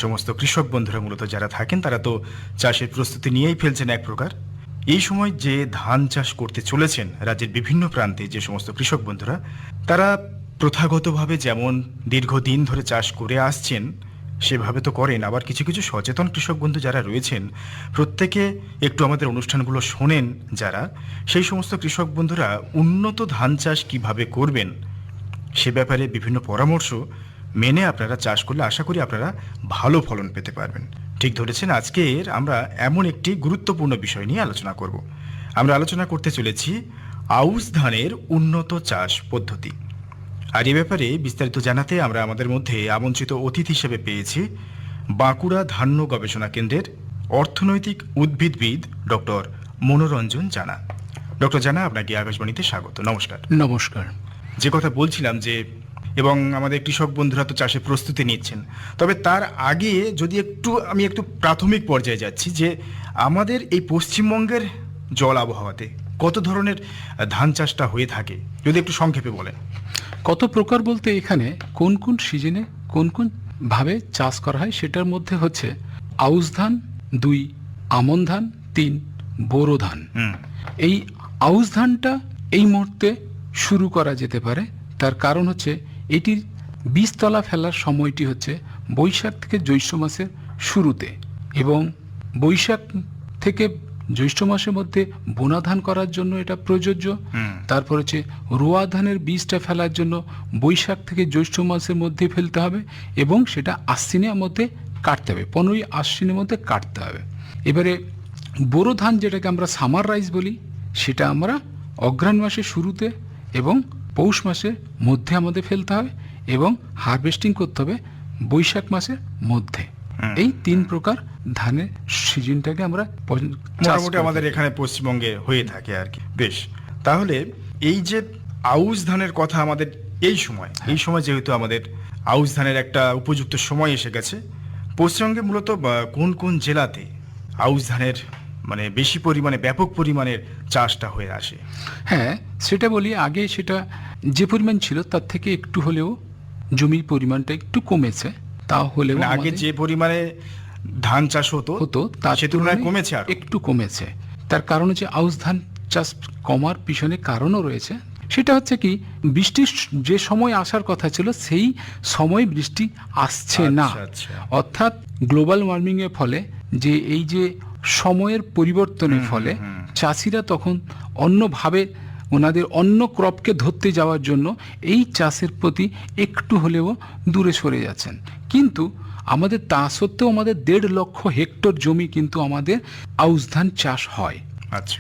সমস্ত কৃষক বন্ধুরা মূলত যারা থাকেন তারা তো চাষের প্রস্তুতি নিয়েই ফেলছেন এক প্রকার। এই সময় যে ধান চাষ করতে চলেছেন রাজ্যের বিভিন্ন প্রান্তে যে সমস্ত কৃষক বন্ধুরা, তারা প্রথাগতভাবে যেমন দীর্ঘদিন ধরে চাষ করে আসছেন সেভাবে তো করেন, আবার কিছু কিছু সচেতন কৃষক বন্ধু যারা রয়েছেন প্রত্যেকে একটু আমাদের অনুষ্ঠানগুলো শোনেন যারা, সেই সমস্ত কৃষক বন্ধুরা উন্নত ধান চাষ কিভাবে করবেন সে ব্যাপারে বিভিন্ন পরামর্শ মেনে আপনারা চাষ করলে আশা করি আপনারা ভালো ফলন পেতে পারবেন। ঠিক ধরেছেন, আজকের আমরা এমন একটি গুরুত্বপূর্ণ বিষয় নিয়ে আলোচনা করব। আমরা আলোচনা করতে চলেছি আউশ ধানের উন্নত চাষ পদ্ধতি। আর এ ব্যাপারে বিস্তারিত জানাতে আমরা আমাদের মধ্যে আমন্ত্রিত অতিথি হিসেবে পেয়েছি বাঁকুড়া ধান্য গবেষণা কেন্দ্রের অর্থনৈতিক উদ্ভিদবিদ ডক্টর মনোরঞ্জন জানা। ডক্টর জানা, আপনাকে আকাশবাণীতে স্বাগত। নমস্কার। নমস্কার। যে কথা বলছিলাম যে, এবং আমাদের কৃষক বন্ধুরা তো চাষের প্রস্তুতি নিচ্ছেন, তবে তার আগে যদি আমি একটু প্রাথমিক পর্যায়ে যাচ্ছি যে আমাদের এই পশ্চিমবঙ্গের জল আবহাওয়াতে কত ধরনের ধান চাষটা হয়ে থাকে যদি একটু সংক্ষেপে বলেন। কত প্রকার বলতে এখানে কোন কোন সিজনে কোন কোন ভাবে চাষ করা হয় সেটার মধ্যে হচ্ছে আউশ ধান, 2 আমন ধান, 3 বোরো ধান। এই আউশ ধানটা এই মুহূর্তে শুরু করা যেতে পারে, তার কারণ হচ্ছে এটির বীজতলা ফেলার সময়টি হচ্ছে বৈশাখ থেকে জ্যৈষ্ঠ মাসের শুরুতে, এবং বৈশাখ থেকে জ্যৈষ্ঠ মাসের মধ্যে বোনা ধান করার জন্য এটা প্রযোজ্য। তারপর হচ্ছে রোয়া ধানের বীজটা ফেলার জন্য বৈশাখ থেকে জ্যৈষ্ঠ মাসের মধ্যে ফেলতে হবে, এবং সেটা আশ্বিনের মধ্যে কাটতে হবে, 15ই আশ্বিনের মধ্যে কাটতে হবে। এবারে বোরো ধান, যেটাকে আমরা সামার রাইস বলি, সেটা আমরা অগ্রহায়ণ মাসের শুরুতে এবং পৌষ মাসের মধ্যে আমাদের ফেলতে হবে, এবং হারভেস্টিং করতে হবে বৈশাখ মাসের মধ্যে। এই 3 প্রকার ধানের সিজনটাকে আমরা মোটামুটি আমাদের এখানে পশ্চিমবঙ্গে হয়ে থাকে আর কি। বেশ, তাহলে এই যে আউশ ধানের কথা আমাদের এই সময় যেহেতু আমাদের আউশ ধানের একটা উপযুক্ত সময় এসে গেছে, পশ্চিমবঙ্গে মূলত কোন কোন জেলাতে আউশ ধানের মানে বেশি পরিমাণে ব্যাপক পরিমাণের চাষটা হয়ে আসে? হ্যাঁ, সেটা বলি। আগে সেটা যে পরিমাণ ছিল তার থেকে একটু হলেও জমির পরিমাণটা একটু কমেছে, তা হলেও আগে যে পরিমাণে ধান চাষ হতো তার সে তুলনায় কমেছে, আর একটু কমেছে। তার কারণ হচ্ছে আউশ ধান চাষ কমার পিছনে কারণও রয়েছে। সেটা হচ্ছে কি, বৃষ্টির যে সময় আসার কথা ছিল সেই সময় বৃষ্টি আসছে না। অর্থাৎ গ্লোবাল ওয়ার্মিং এর ফলে যে এই যে সময়ের পরিবর্তনের ফলে চাষিরা তখন অন্যভাবে ওনাদের অন্য ক্রপকে ধরতে যাওয়ার জন্য এই চাষের প্রতি একটু হলেও দূরে সরে যাচ্ছেন। কিন্তু আমাদের তা সত্ত্বেও আমাদের 1.5 লক্ষ হেক্টর জমি কিন্তু আমাদের আউশ ধান চাষ হয়।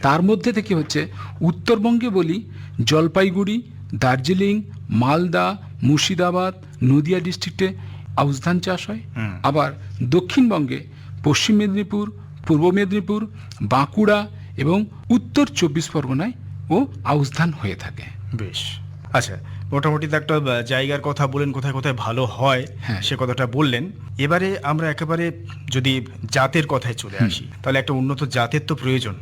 তার মধ্যে থেকে হচ্ছে উত্তরবঙ্গে বলি জলপাইগুড়ি, দার্জিলিং, মালদা, মুর্শিদাবাদ, নদিয়া ডিস্ট্রিক্টে আউশ ধান চাষ হয়। আবার দক্ষিণবঙ্গে পশ্চিম মেদিনীপুর, পূর্ব মেদিনীপুর, বাঁকুড়া এবং উত্তর 24 পরগনায় ও আউশ ধান হয়ে থাকে। বেশ, আচ্ছা, মোটামুটি তো একটা জায়গার কথা বলেন, কোথায় কোথায় ভালো হয় সে কথাটা বললেন। এবারে আমরা একেবারে যদি জাতের কথায় চলে আসি, তাহলে একটা উন্নত জাতের তো প্রয়োজন।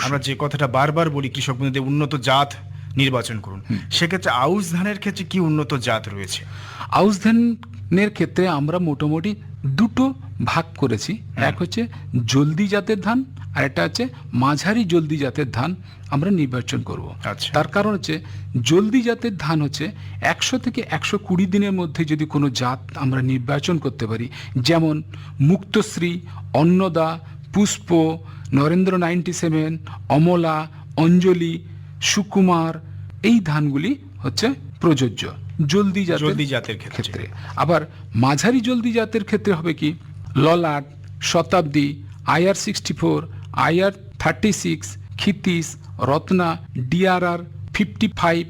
আমরা যে কথাটা বারবার বলি কৃষক বন্ধুদের, উন্নত জাত নির্বাচন করুন। সেক্ষেত্রে আউশ ধানের ক্ষেত্রে কি উন্নত জাত রয়েছে? আউশ ধানের ক্ষেত্রে আমরা মোটামুটি 2টো ভাগ করেছি। এক হচ্ছে জলদি জাতের ধান, আর একটা হচ্ছে মাঝারি জলদি জাতের ধান আমরা নির্বাচন করব। তার কারণ হচ্ছে জলদি জাতের ধান হচ্ছে 100 থেকে 120 দিনের মধ্যে যদি কোনো জাত আমরা নির্বাচন করতে পারি, যেমন মুক্তশ্রী, অন্নদা, পুষ্প, নরেন্দ্র 97, অমলা, অঞ্জলি, সুকুমার, এই ধানগুলি হচ্ছে প্রযোজ্য জলদি জাতের ক্ষেত্রে। আবার মাঝারি জলদি জাতের ক্ষেত্রে হবে কি, ললাট, শতাব্দী, IR64, IR36, Kshitish, Ratna, DRR 55,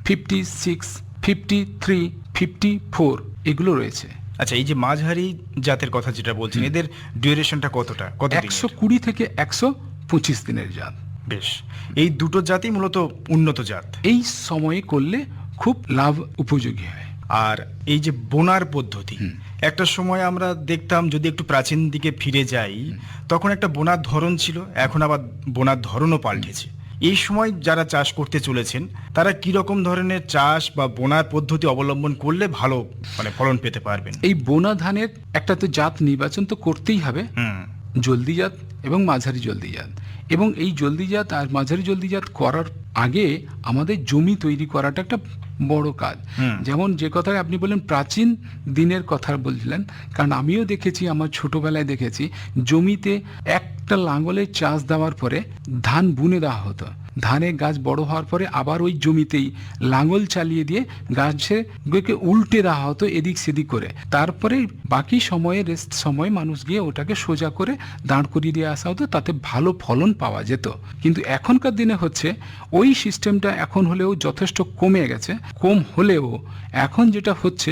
56, 53, 54 এগুলো রয়েছে। আচ্ছা, এই যে মাঝারি জাতের কথা যেটা বলছেন, এদের ডিউরেশনটা কতটা? 120 থেকে 125 দিনের জাত। বেশ, এই দুটো জাতই মূলত উন্নত জাত। এই সময়ে করলে খুব লাভ উপযোগী হয়। আর এই যে বোনার পদ্ধতি, একটা সময় আমরা দেখতাম, যদি একটু প্রাচীন দিকে ফিরে যাই, তখন একটা বোনার ধরন ছিল, এখন আবার বোনার ধরনও পাল্টেছে। এই সময় যারা চাষ করতে চলেছেন তারা কি রকম ধরনের চাষ বা বোনার পদ্ধতি অবলম্বন করলে ভালো ফলন পেতে পারবেন? এই বোনা ধানের একটা তো জাত নির্বাচন তো করতেই হবে, জলদি জাত এবং মাঝারি জলদি জাত। এবং এই জলদি জাত আর মাঝারি জলদি জাত করার আগে আমাদের জমি তৈরি করাটা একটা বড় কাজ। যেমন যে কথা আপনি বললেন প্রাচীন দিনের কথা বলছিলেন, কারণ আমিও দেখেছি, আমার ছোটবেলায় দেখেছি জমিতে একটা লাঙ্গলের চাষ দেওয়ার পরে ধান বুনে দেওয়া হতো। ধানের গাছ বড় হওয়ার পরে আবার ওই জমিতেই লাঙ্গল চালিয়ে দিয়ে গাছকে উল্টে দেওয়া হতো এদিক সেদিক করে। তারপরে বাকি রেস্ট সময় মানুষ গিয়ে ওটাকে সোজা করে দাঁড় করিয়ে দিয়ে আসা হতো, তাতে ভালো ফলন পাওয়া যেত। কিন্তু এখনকার দিনে হচ্ছে ওই সিস্টেমটা এখন হলেও যথেষ্ট কমে গেছে। কম হলেও এখন যেটা হচ্ছে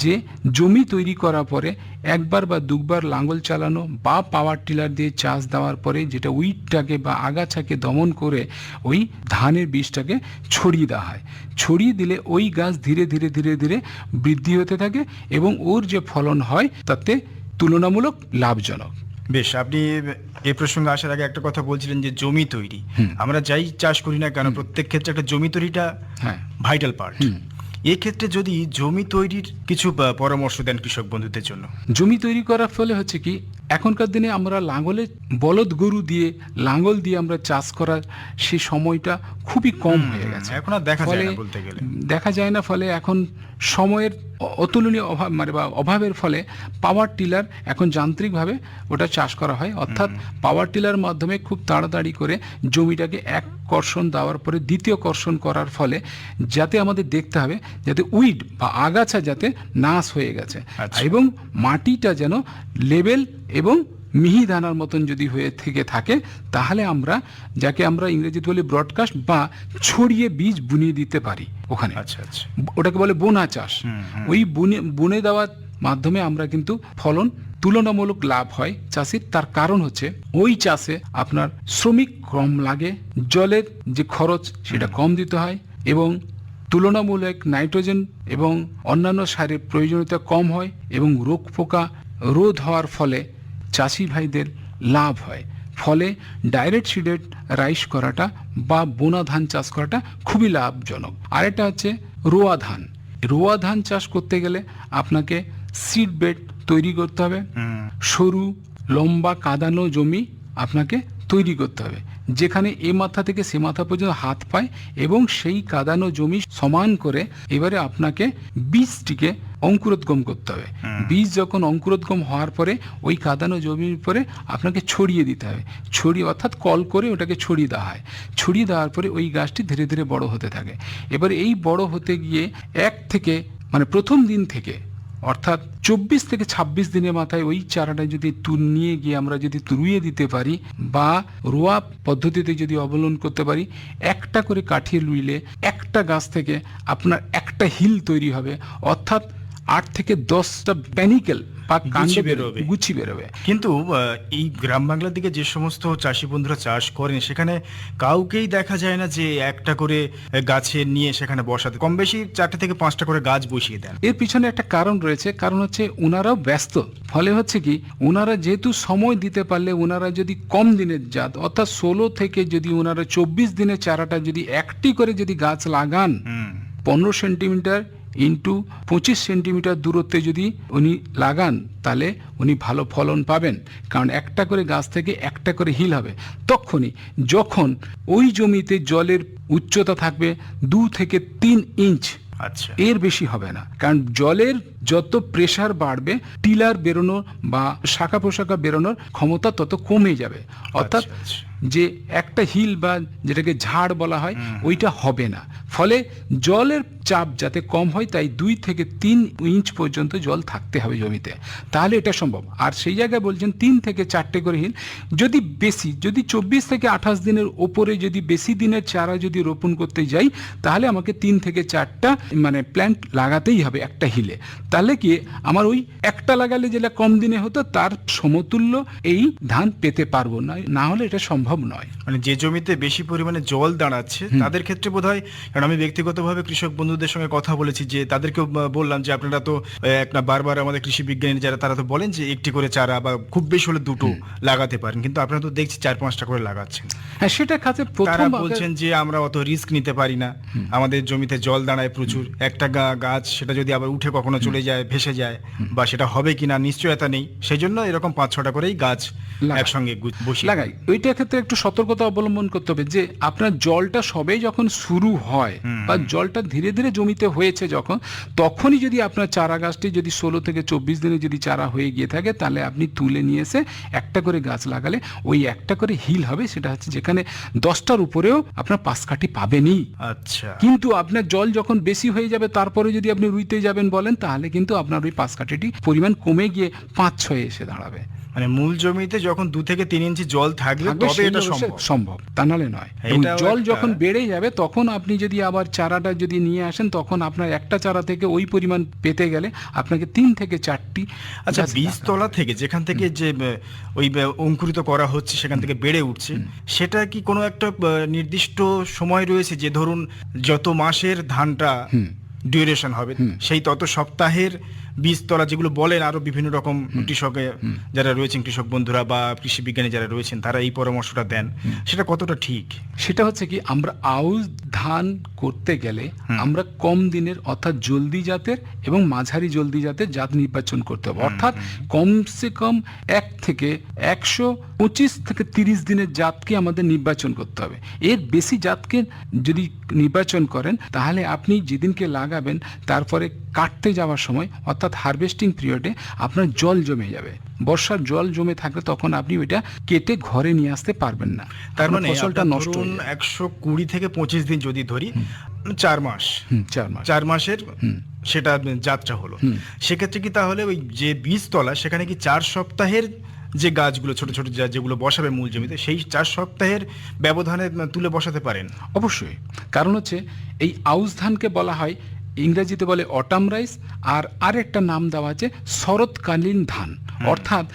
যে জমি তৈরি করার পরে একবার বা দুবার লাঙ্গল চালানো বা পাওয়ার টিলার দিয়ে চাষ দেওয়ার পরে যেটা উইডটাকে বা আগাছাকে দমন করে ওই ধানের বীজটাকে ছড়িয়ে দেওয়া হয়। ছড়িয়ে দিলে ওই গাছ ধীরে ধীরে ধীরে ধীরে বৃদ্ধি হতে থাকে এবং ওর যে ফলন হয় তাতে তুলনামূলক লাভজনক। বেশ, আপনি এই প্রসঙ্গে আসার আগে একটা কথা বলছিলেন যে জমি তৈরি, আমরা যাই চাষ করি না কেন প্রত্যেক ক্ষেত্রে একটা জমি তৈরিটা ভাইটাল পার্ট। এই ক্ষেত্রে যদি জমি তৈরির কিছু পরামর্শ দেন কৃষক বন্ধুদের জন্য। জমি তৈরি করার ফলে হচ্ছে কি, এখনকার দিনে আমরা লাঙ্গলে বলদ গরু দিয়ে লাঙ্গল দিয়ে আমরা চাষ করার সেই সময়টা খুবই কম হয়ে গেছে। এখন আর দেখা যায় না, বলতে গেলে দেখা যায় না। ফলে এখন সময়ের অতুলনীয় অভাব বা অভাবের ফলে পাওয়ার টিলার এখন যান্ত্রিকভাবে ওটা চাষ করা হয়। অর্থাৎ পাওয়ার টিলার মাধ্যমে খুব তাড়াতাড়ি করে জমিটাকে এক কর্ষণ দেওয়ার পরে দ্বিতীয় কর্ষণ করার ফলে যাতে আমাদের দেখতে হবে যাতে উইড বা আগাছা যাতে নাশ হয়ে গেছে এবং মাটিটা যেন লেভেল এবং মিহি দানার মতন যদি হয়ে থেকে থাকে, তাহলে আমরা যাকে আমরা ইংরেজিতে বলি ব্রডকাস্ট বা ছড়িয়ে বীজ বুনিয়ে দিতে পারি ওখানে। ওটাকে বলে বোনা চাষ। ওই বুনে দেওয়ার মাধ্যমে আমরা কিন্তু ফলন তুলনামূলক লাভ হয় চাষির। তার কারণ হচ্ছে ওই চাষে আপনার শ্রমিক কম লাগে, জলের যে খরচ সেটা কম দিতে হয় এবং তুলনামূলক নাইট্রোজেন এবং অন্যান্য সারের প্রয়োজনীয়তা কম হয় এবং রোগ পোকা রোধ হওয়ার ফলে চাষি ভাইদের লাভ হয়। ফলে ডাইরেক্ট সিডেড রাইস করাটা বা বোনা ধান চাষ করাটা খুবই লাভজনক। আরেকটা হচ্ছে রোয়া ধান। রোয়া ধান চাষ করতে গেলে আপনাকে সিড বেড তৈরি করতে হবে, সরু লম্বা কাদানো জমি আপনাকে তৈরি করতে হবে, যেখানে এ মাথা থেকে সে মাথা পর্যন্ত হাত পায় এবং সেই কাদানো জমি সমান করে এবারে আপনাকে বীজটিকে অঙ্কুরোদ্গম করতে হবে। বীজ যখন অঙ্কুরোদ্গম হওয়ার পরে ওই কাদানো জমির উপরে আপনাকে ছড়িয়ে দিতে হবে। ছড়িয়ে অর্থাৎ কল করে ওটাকে ছড়িয়ে দেওয়া হয়। ছড়িয়ে দেওয়ার পরে ওই গাছটি ধীরে ধীরে বড় হতে থাকে। এবার এই বড় হতে গিয়ে প্রথম দিন থেকে অর্থাৎ 24 থেকে 26 দিনের মাথায় ওই চারাটা যদি নিয়ে গিয়ে আমরা যদি রুইয়ে দিতে পারি বা রোয়া পদ্ধতিতে যদি অবলম্বন করতে পারি, একটা করে কাঠিয়ে লুইলে একটা গাছ থেকে আপনার একটা হিল তৈরি হবে। অর্থাৎ 8 থেকে 10টা প্যানিকেল বা গুছি বেরোবে। কিন্তু এই গ্রাম বাংলার দিকে যে সমস্ত চাষি বন্ধুরা চাষ করেন সেখানে কাউকেই দেখা যায় না যে একটা করে গাছে নিয়ে সেখানে বসাতে, কম বেশি 4টা থেকে 5টা করে গাছ বসিয়ে দেন। এর পিছনে একটা কারণ রয়েছে, কারণ হচ্ছে ওনারাও ব্যস্ত। ফলে হচ্ছে কি, ওনারা যেহেতু সময় দিতে পারলে ওনারা যদি কম দিনের জাত অর্থাৎ 16 থেকে যদি ওনারা 24 দিনের চারাটা যদি একটি করে যদি গাছ লাগান 15 সেন্টিমিটার ইন্টু 25 সেন্টিমিটার দূরত্বে যদি উনি লাগান, তাহলে উনি ভালো ফলন পাবেন। কারণ একটা করে গাছ থেকে একটা করে হিল হবে। তখনই যখন ওই জমিতে জলের উচ্চতা থাকবে 2 থেকে 3 ইঞ্চ, এর বেশি হবে না। কারণ জলের যত প্রেসার বাড়বে টিলার বেরোনো বা শাখা প্রশাখা বেরোনোর ক্ষমতা তত কমে যাবে। অর্থাৎ যে একটা হিল বা যেটাকে ঝাড় বলা হয় ওইটা হবে না। ফলে জলের চাপ যাতে কম হয় তাই 2 থেকে 3 ইঞ্চ পর্যন্ত জল থাকতে হবে জমিতে, তাহলে এটা সম্ভব। আর সেই জায়গায় বলছেন 3 থেকে 4টে করে হিল। যদি 24 থেকে 28 দিনের ওপরে যদি বেশি দিনের চারা যদি রোপণ করতে যাই, তাহলে আমাকে 3 থেকে 4টা প্ল্যান্ট লাগাতেই হবে একটা হিলে। তাহলে কি আমার ওই একটা লাগালে যেটা কম দিনে হতো তার সমতুল্য এই ধান পেতে পারবো না, না হলে এটা সম্ভব সম্ভব নয়। মানে যে জমিতে বেশি পরিমাণে জল দাঁড়াচ্ছে তাদের ক্ষেত্রে বোধহয়, কারণ আমি ব্যক্তিগতভাবে কৃষক বন্ধুদের সঙ্গে কথা বলেছি, যে তাদেরকেও বললাম যে আপনারা তো একটা বারবার আমাদের কৃষি বিজ্ঞানী যারা তারা তো বলেন যে একটি করে চারা বা খুব বেশি হলে দুটো লাগাতে পারেন, কিন্তু আপনারা তো দেখছি 4-5টা করে লাগাচ্ছেন। হ্যাঁ, সেটা খাতে তারা প্রথম বলছেন যে আমরা অত রিস্ক নিতে পারি না, আমাদের জমিতে জল দাঁড়ায় প্রচুর, একটা গাছ সেটা যদি আবার উঠে কখনো চলে যায়, ভেসে যায়, বা সেটা হবে কিনা নিশ্চয়তা নেই, সেই জন্য এরকম 5-6টা করেই গাছ একসঙ্গে বসিয়ে লাগাই। ওইটার ক্ষেত্রে একটু সতর্কতা অবলম্বন করতে হবে যে আপনার জলটা সবেই যখন শুরু হয় বা জলটা ধীরে ধীরে জমিতে হয়েছে যখন, তখনই যদি আপনার চারা গাছটি যদি 16 থেকে 24 দিনে যদি চারা হয়ে গিয়ে থাকে, তাহলে আপনি তুলে নিয়ে এসে একটা করে গাছ লাগালে ওই একটা করে হিল হবে, সেটা হচ্ছে যেখানে 10টার উপরেও আপনার 5 কাঠি পাবেনই। আচ্ছা, কিন্তু আপনার জল যখন বেশি হয়ে যাবে তারপরে যদি আপনি রুইতে যাবেন বলেন, তাহলে কিন্তু আপনার ওই 5 কাঠিটি পরিমাণ কমে গিয়ে 5-6 এসে দাঁড়াবে। মানে মূল জমিতে যখন 2 থেকে 3 ইঞ্চি জল থাকবে তবে এটা সম্ভব, তা নাহলে নয়। জল যখন বেড়ে যাবে তখন আপনি যদি আবার চারাটা যদি নিয়ে আসেন, তখন আপনার একটা চারা থেকে ওই পরিমাণ পেতে গেলে আপনাকে 3 থেকে 4টি। আচ্ছা, বীজতলা থেকে যেখান থেকে যে ওই অঙ্কুরিত করা হচ্ছে সেখান থেকে বেড়ে উঠছে, সেটা কি কোনো একটা নির্দিষ্ট সময় রয়েছে, যে ধরুন যত মাসের ধানটা ডিউরেশন হবে সেই তত সপ্তাহের বীজতলা, যেগুলো বলেন আরো বিভিন্ন রকম কৃষকে যারা রয়েছেন, কৃষক বন্ধুরা বা কৃষি বিজ্ঞানী যারা রয়েছেন, তারা এই পরামর্শটা দেন, সেটা কতটা ঠিক? সেটা হচ্ছে কি, আমরা আউশ ধান করতে গেলে আমরা কম দিনের অর্থাৎ জলদি জাতের এবং মাঝারি জলদি জাতের জাত নির্বাচন করতে হবে। অর্থাৎ কমসে কম 1 থেকে 125 থেকে 30 দিনের জাতকে আমাদের নির্বাচন করতে হবে। এর বেশি জাতকে যদি নির্বাচন করেন, তাহলে আপনি যেদিনকে লাগাবেন তারপরে কাটতে যাওয়ার সময় অর্থাৎ হারভেস্টিং পিরিয়ডে আপনার জল জমে যাবে। বর্ষার জল জমে থাকলে তখন আপনি ওইটা কেটে ঘরে নিয়ে আসতে পারবেন না, তার মানে ফসলটা নষ্ট হয়ে যাবে। 120 থেকে 25 দিন যদি ধরি, 4 মাস, 4 মাসের সেটা যাত্রা হলো, সেক্ষেত্রে কি তাহলে ওই যে বীজতলা সেখানে কি 4 সপ্তাহের যে গাছগুলো ছোট ছোট যেগুলো বসাবে মূল জমিতে, সেই 4 সপ্তাহের ব্যবধানে তুলে বসাতে পারেন? অবশ্যই, কারণ হচ্ছে এই আউশ ধানকে বলা হয়, ইংরেজিতে বলে অটাম রাইস, আর আরেকটা নাম দেওয়া আছে শরৎকালীন ধান। অর্থাৎ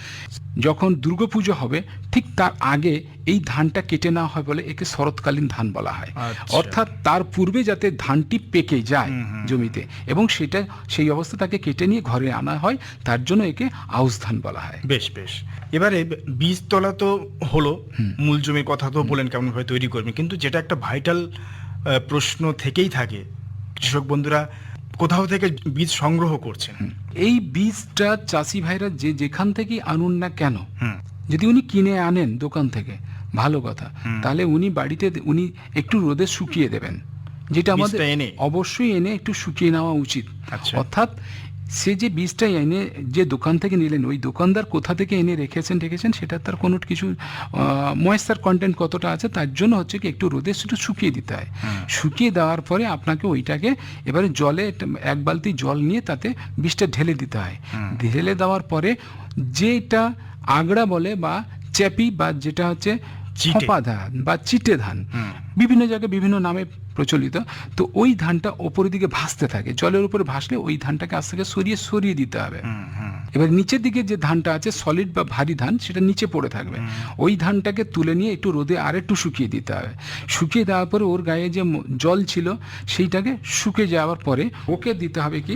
যখন দুর্গাপুজো হবে ঠিক তার আগে এই ধানটা কেটে নেওয়া হয় বলে একে শরৎকালীন ধান বলা হয়। অর্থাৎ তার পূর্বে যাতে ধানটি পেকে যায় জমিতে এবং সেটা সেই অবস্থা তাকে কেটে নিয়ে ঘরে আনা হয়, তার জন্য একে আউশ ধান বলা হয়। বেশ বেশ, এবারে বীজতলা তো হলো, মূল জমির কথা তো বলেন কেমন ভাবে তৈরি করবেন, কিন্তু যেটা একটা ভাইটাল প্রশ্ন থেকেই থাকে, কৃষক বন্ধুরা কোথাও থেকে বীজ সংগ্রহ করছেন, এই বীজটা চাষি ভাইরা যে যেখান থেকে আনুন না কেন, যদি উনি কিনে আনেন দোকান থেকে ভালো কথা, তাহলে উনি বাড়িতে উনি একটু রোদে শুকিয়ে দেবেন, যেটা আমাদের অবশ্যই এনে একটু শুকিয়ে নেওয়া উচিত। অর্থাৎ সে যে বীজটা এনে যে দোকান থেকে নিলেন, ওই দোকানদার কোথা থেকে এনে রেখেছেন সেটা তার কোনো কিছু ময়েশ্চার কন্টেন্ট কতটা আছে, তার জন্য হচ্ছে কি একটু রোদে সেটা শুকিয়ে দিতে হয়। শুকিয়ে দেওয়ার পরে আপনাকে ওইটাকে এবারে জলে 1 বালতি জল নিয়ে তাতে বীজটা ঢেলে দিতে হয়। ঢেলে দেওয়ার পরে যেটা আগড়া বলে বা চ্যাপি বা যেটা হচ্ছে খোপা ধান বা চিটে ধান, বিভিন্ন জায়গায় বিভিন্ন নামে প্রচলিত, তো ওই ধানটা ওপরের দিকে ভাসতে থাকে, জলের উপরে ভাসলে ওই ধানটাকে আস্তে আস্তে সরিয়ে দিতে হবে। এবার নিচের দিকে যে ধানটা আছে সলিড বা ভারী ধান, সেটা নিচে পড়ে থাকবে, ওই ধানটাকে তুলে নিয়ে একটু রোদে আর একটু শুকিয়ে দিতে হবে। শুকিয়ে দেওয়ার পরে ওর গায়ে যে জল ছিল সেইটাকে শুকিয়ে যাওয়ার পরে ওকে দিতে হবে কি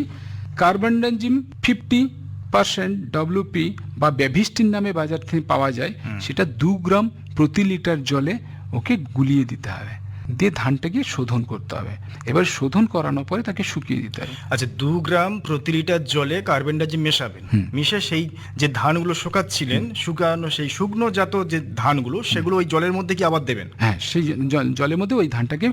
কার্বনডাজিম 50% WP বা বেভিস্টিন নামে বাজার থেকে পাওয়া যায়, সেটা 2 গ্রাম প্রতি লিটার জলে ওকে গুলিয়ে দিতে হবে, দিয়ে ধানটাকে শোধন করতে হবে। এবার শোধন করানোর পরে তাকে শুকিয়ে দিতে হবে। আচ্ছা, 2 গ্রাম প্রতি লিটার জলে কার্বনডাজিম মেশাবেন, মিশে সেই যে ধানগুলো শুকাচ্ছিলেন, শুকানো সেই শুকনো জাত যে ধানগুলো, সেগুলো ওই জলের মধ্যে কি আবার দেবেন? হ্যাঁ, সেই জলের মধ্যে ওই ধানটাকে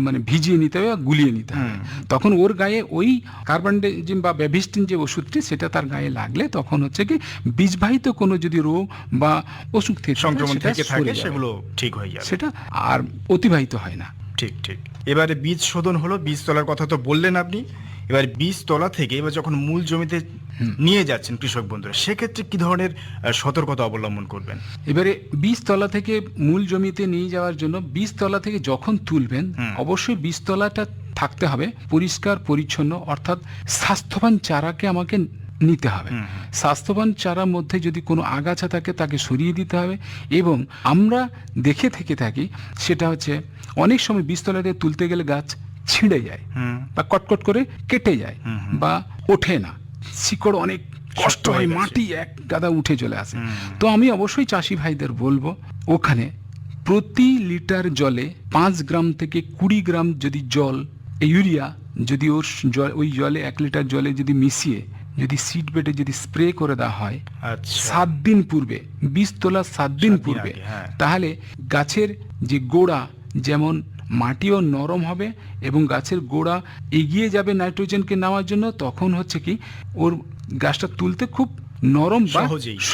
মানে ভিজিয়ে নিতে হবে বা গুলিয়ে নিতে হবে। তখন ওর গায়ে ওই কার্বনডাজিম বা বেভিস্টিন যে ওষুধটি, সেটা তার গায়ে লাগলে তখন হচ্ছে কি বীজবাহিত কোনো যদি রোগ বা অসুখ থেকে সংক্রমণ থেকে থাকে সেগুলো ঠিক হয়ে যাবে, সেটা আর অতিবাহিত হয় না। ঠিক ঠিক। এবারে বীজ শোধন হলো, বীজতলার কথা তো বললেন আপনি, এবার বীজতলা থেকে এবার যখন মূল জমিতে নিয়ে যাচ্ছেন কৃষক বন্ধুরা, সেক্ষেত্রে কি ধরনের সতর্কতা অবলম্বন করবেন? এবারে বীজতলা থেকে মূল জমিতে নিয়ে যাওয়ার জন্য বীজতলা থেকে যখন তুলবেন, অবশ্যই বীজতলাটা থাকতে হবে পরিষ্কার পরিচ্ছন্ন, অর্থাৎ স্বাস্থ্যবান চারাকে আমাকে নিতে হবে। স্বাস্থ্যবান চারার মধ্যে যদি কোনো আগাছা থাকে তাকে সরিয়ে দিতে হবে। এবং আমরা দেখে থেকে থাকি সেটা হচ্ছে অনেক সময় বীজতলাতে তুলতে গেলে গাছ ছিঁড়ে যায় বা কটকট করে কেটে যায় বা ওঠে না, শিকড় অনেক কষ্ট হয়, মাটি এক গাদা উঠে চলে আসে। তো আমি অবশ্যই চাষি ভাইদের বলবো ওখানে প্রতি লিটার জলে 5 গ্রাম থেকে 20 গ্রাম যদি জল ইউরিয়া যদি ওই জলে 1 লিটার জলে যদি মিশিয়ে যদি সিড বেডে যদি স্প্রে করে দেওয়া হয় 7 দিন পূর্বে, বীজ তোলার 7 দিন পূর্বে, তাহলে গাছের যে গোড়া যেমন মাটিও নরম হবে এবং গাছের গোড়া এগিয়ে যাবে নাইট্রোজেনকে নেওয়ার জন্য। তখন হচ্ছে কি ওর গাছটা তুলতে খুব নরম বা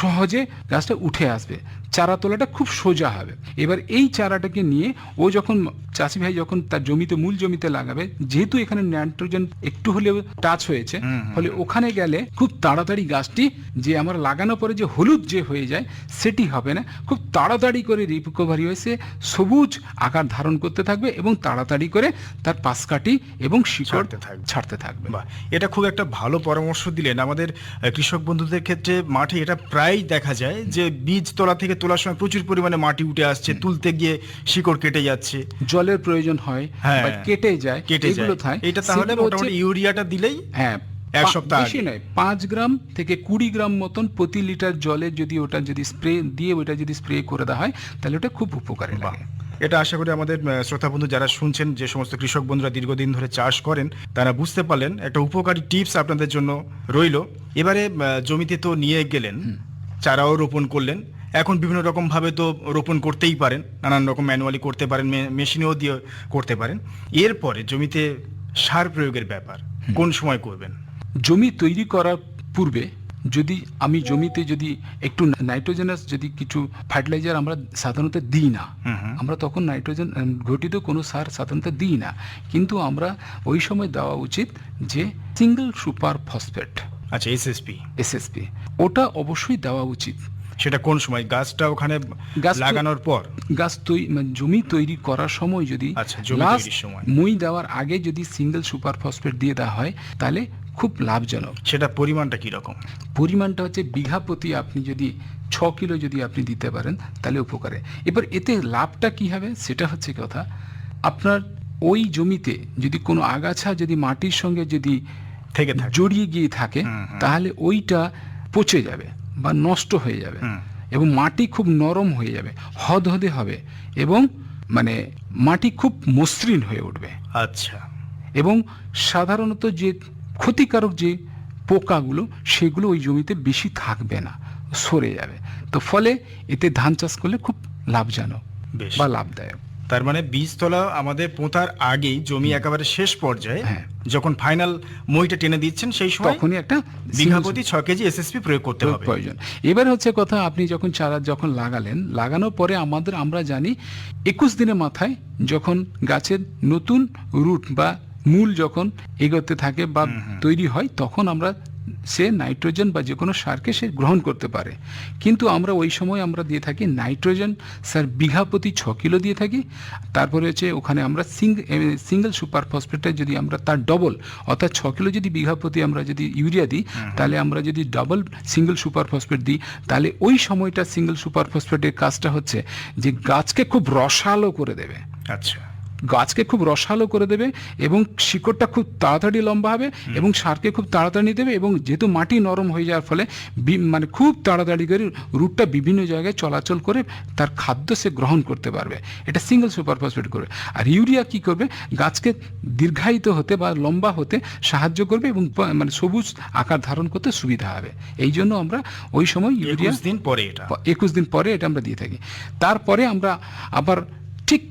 সহজে গাছটা উঠে আসবে, চারা তোলাটা খুব সোজা হবে। এবার এই চারাটাকে নিয়ে ও যখন চাষি ভাই যখন তার জমিতে মূল জমিতে লাগাবে, যেহেতু এখানে নাইট্রোজেন একটু হলেও টাচ হয়েছে, ফলে ওখানে গেলে খুব তাড়াতাড়ি গাছটি যে আমার লাগানোর পরে যে হলুদ যে হয়ে যায় সেটি হবে না, খুব তাড়াতাড়ি করে রিকভারি হয়েছে সবুজ আকার ধারণ করতে থাকবে এবং তাড়াতাড়ি করে তার পাশকাঠি এবং শিকড় ছাড়তে থাকবে। এটা খুব একটা ভালো পরামর্শ দিলেন আমাদের কৃষক বন্ধুদের ক্ষেত্রে। মাঠে এটা প্রায় দেখা যায় যে বীজ তোলা থেকে তোলার সময় প্রচুর পরিমাণে মাটি উঠে আসছে, তুলতে গিয়ে শিকড় কেটে যাচ্ছে, জলের প্রয়োজন হয় বা কেটে যায়, এগুলো থাকে। এটা তাহলে মোটামুটি ইউরিয়াটা দিলেই এক সপ্তাহ বেশি নয়, 5 গ্রাম থেকে 20 গ্রাম মতন প্রতি লিটার জলে যদি ওটা যদি স্প্রে দিয়ে ওটা যদি স্প্রে করে দেওয়া হয় তাহলে ওটা খুব উপকারী লাগে। এটা আশা করি আমাদের শ্রোতা বন্ধু যারা শুনছেন, যে সমস্ত কৃষক বন্ধুরা দীর্ঘদিন ধরে চাষ করেন, তারা বুঝতে পারলেন। একটা উপকারী টিপস আপনাদের জন্য রইল। এবারে জমিতে তো নিয়ে গেলেন, চারাও রোপণ করলেন, এখন বিভিন্ন রকম ভাবে তো রোপণ করতেই পারেন, নানান রকম ম্যানুয়ালি করতে পারেন, মেশিনেও দিয়ে করতে পারেন। এরপরে জমিতে সার প্রয়োগের ব্যাপার কোন সময় করবেন? জমি তৈরি করার পূর্বে যদি আমি জমিতে যদি একটু নাইট্রোজেনাস যদি কিছু ফার্টিলাইজার আমরা সাধারণত দিই না, আমরা তখন নাইট্রোজেন ঘটিত কোনো সার সাধারণত দিই না, কিন্তু আমরা ওই সময় দেওয়া উচিত যে সিঙ্গেল সুপার ফসফেট, আচ্ছা এসএসপি, ওটা অবশ্যই দেওয়া উচিত। সেটা কোন সময়? গাছটা ওখানে লাগানোর পর, গাছ জমি তৈরি করার সময় যদি মই দেওয়ার আগে যদি সিঙ্গেল সুপার ফসফেট দিয়ে দেওয়া হয় তাহলে খুব লাভজনক। সেটা পরিমাণটা কি রকম? পরিমাণটা হচ্ছে বিঘা প্রতি আপনি যদি 6 কিলো যদি আপনি দিতে পারেন তাহলে উপকারে। এবার এতে লাভটা কি হবে সেটা হচ্ছে কথা, আপনার ওই জমিতে যদি কোনো আগাছা যদি মাটির সঙ্গে যদি জড়িয়ে গিয়ে থাকে তাহলে ওইটা পচে যাবে বা নষ্ট হয়ে যাবে এবং মাটি খুব নরম হয়ে যাবে, হদহদে হবে এবং মানে মাটি খুব মসৃণ হয়ে উঠবে। আচ্ছা। এবং সাধারণত যে ক্ষতিকারক যে পোকাগুলো সেগুলো ওই জমিতে বেশি থাকবে না, সরে যাবে। তো ফলে এতে ধান চাষ করলে খুব লাভজনক বা লাভদায়ক। তার মানে বীজতলা আমাদের পোঁতার আগেই জমি একেবারে শেষ পর্যায়ে যখন ফাইনাল মইটা টেনে দিচ্ছেন সেই সময় তখনই একটা বিঘা প্রতি 6 কেজি এসএসপি প্রয়োগ করতে হবে প্রয়োজন। এবার হচ্ছে কথা, আপনি যখন চারা যখন লাগানোর পরে আমরা জানি 21 দিনের মাথায় যখন গাছের নতুন রুট বা মূল যখন এগোতে থাকে বা তৈরি হয় তখন আমরা সে নাইট্রোজেন বা যে কোনো সারকে সে গ্রহণ করতে পারে। কিন্তু আমরা ওই সময় আমরা দিয়ে থাকি নাইট্রোজেন সার বিঘা প্রতি 6 কিলো দিয়ে থাকি। তারপরে হচ্ছে ওখানে আমরা সিঙ্গেল সুপার ফসফেটে যদি আমরা তার ডবল অর্থাৎ 6 কিলো যদি বিঘা প্রতি আমরা যদি ইউরিয়া দিই তাহলে আমরা যদি ডবল সিঙ্গেল সুপার ফসফেট দিই তাহলে ওই সময়টা সিঙ্গেল সুপার ফসফেটের কাজটা হচ্ছে যে গাছকে খুব রসালো করে দেবে। আচ্ছা, গাছকে খুব রসালো করে দেবে এবং শিকড়টা খুব তাড়াতাড়ি লম্বা হবে এবং সারকে খুব তাড়াতাড়ি দেবে এবং যেহেতু মাটি নরম হয়ে যাওয়ার ফলে মানে খুব তাড়াতাড়ি করে রুটটা বিভিন্ন জায়গায় চলাচল করে তার খাদ্য সে গ্রহণ করতে পারবে। এটা সিঙ্গেল সুপার ফসফেট করবে। আর ইউরিয়া কি করবে? গাছকে দীর্ঘায়িত হতে বা লম্বা হতে সাহায্য করবে এবং মানে সবুজ আকার ধারণ করতে সুবিধা হবে। এই জন্য আমরা ওই সময় ইউরিয়া 21 দিন পরে এটা আমরা দিয়ে থাকি। তারপরে আমরা আবার ঠিক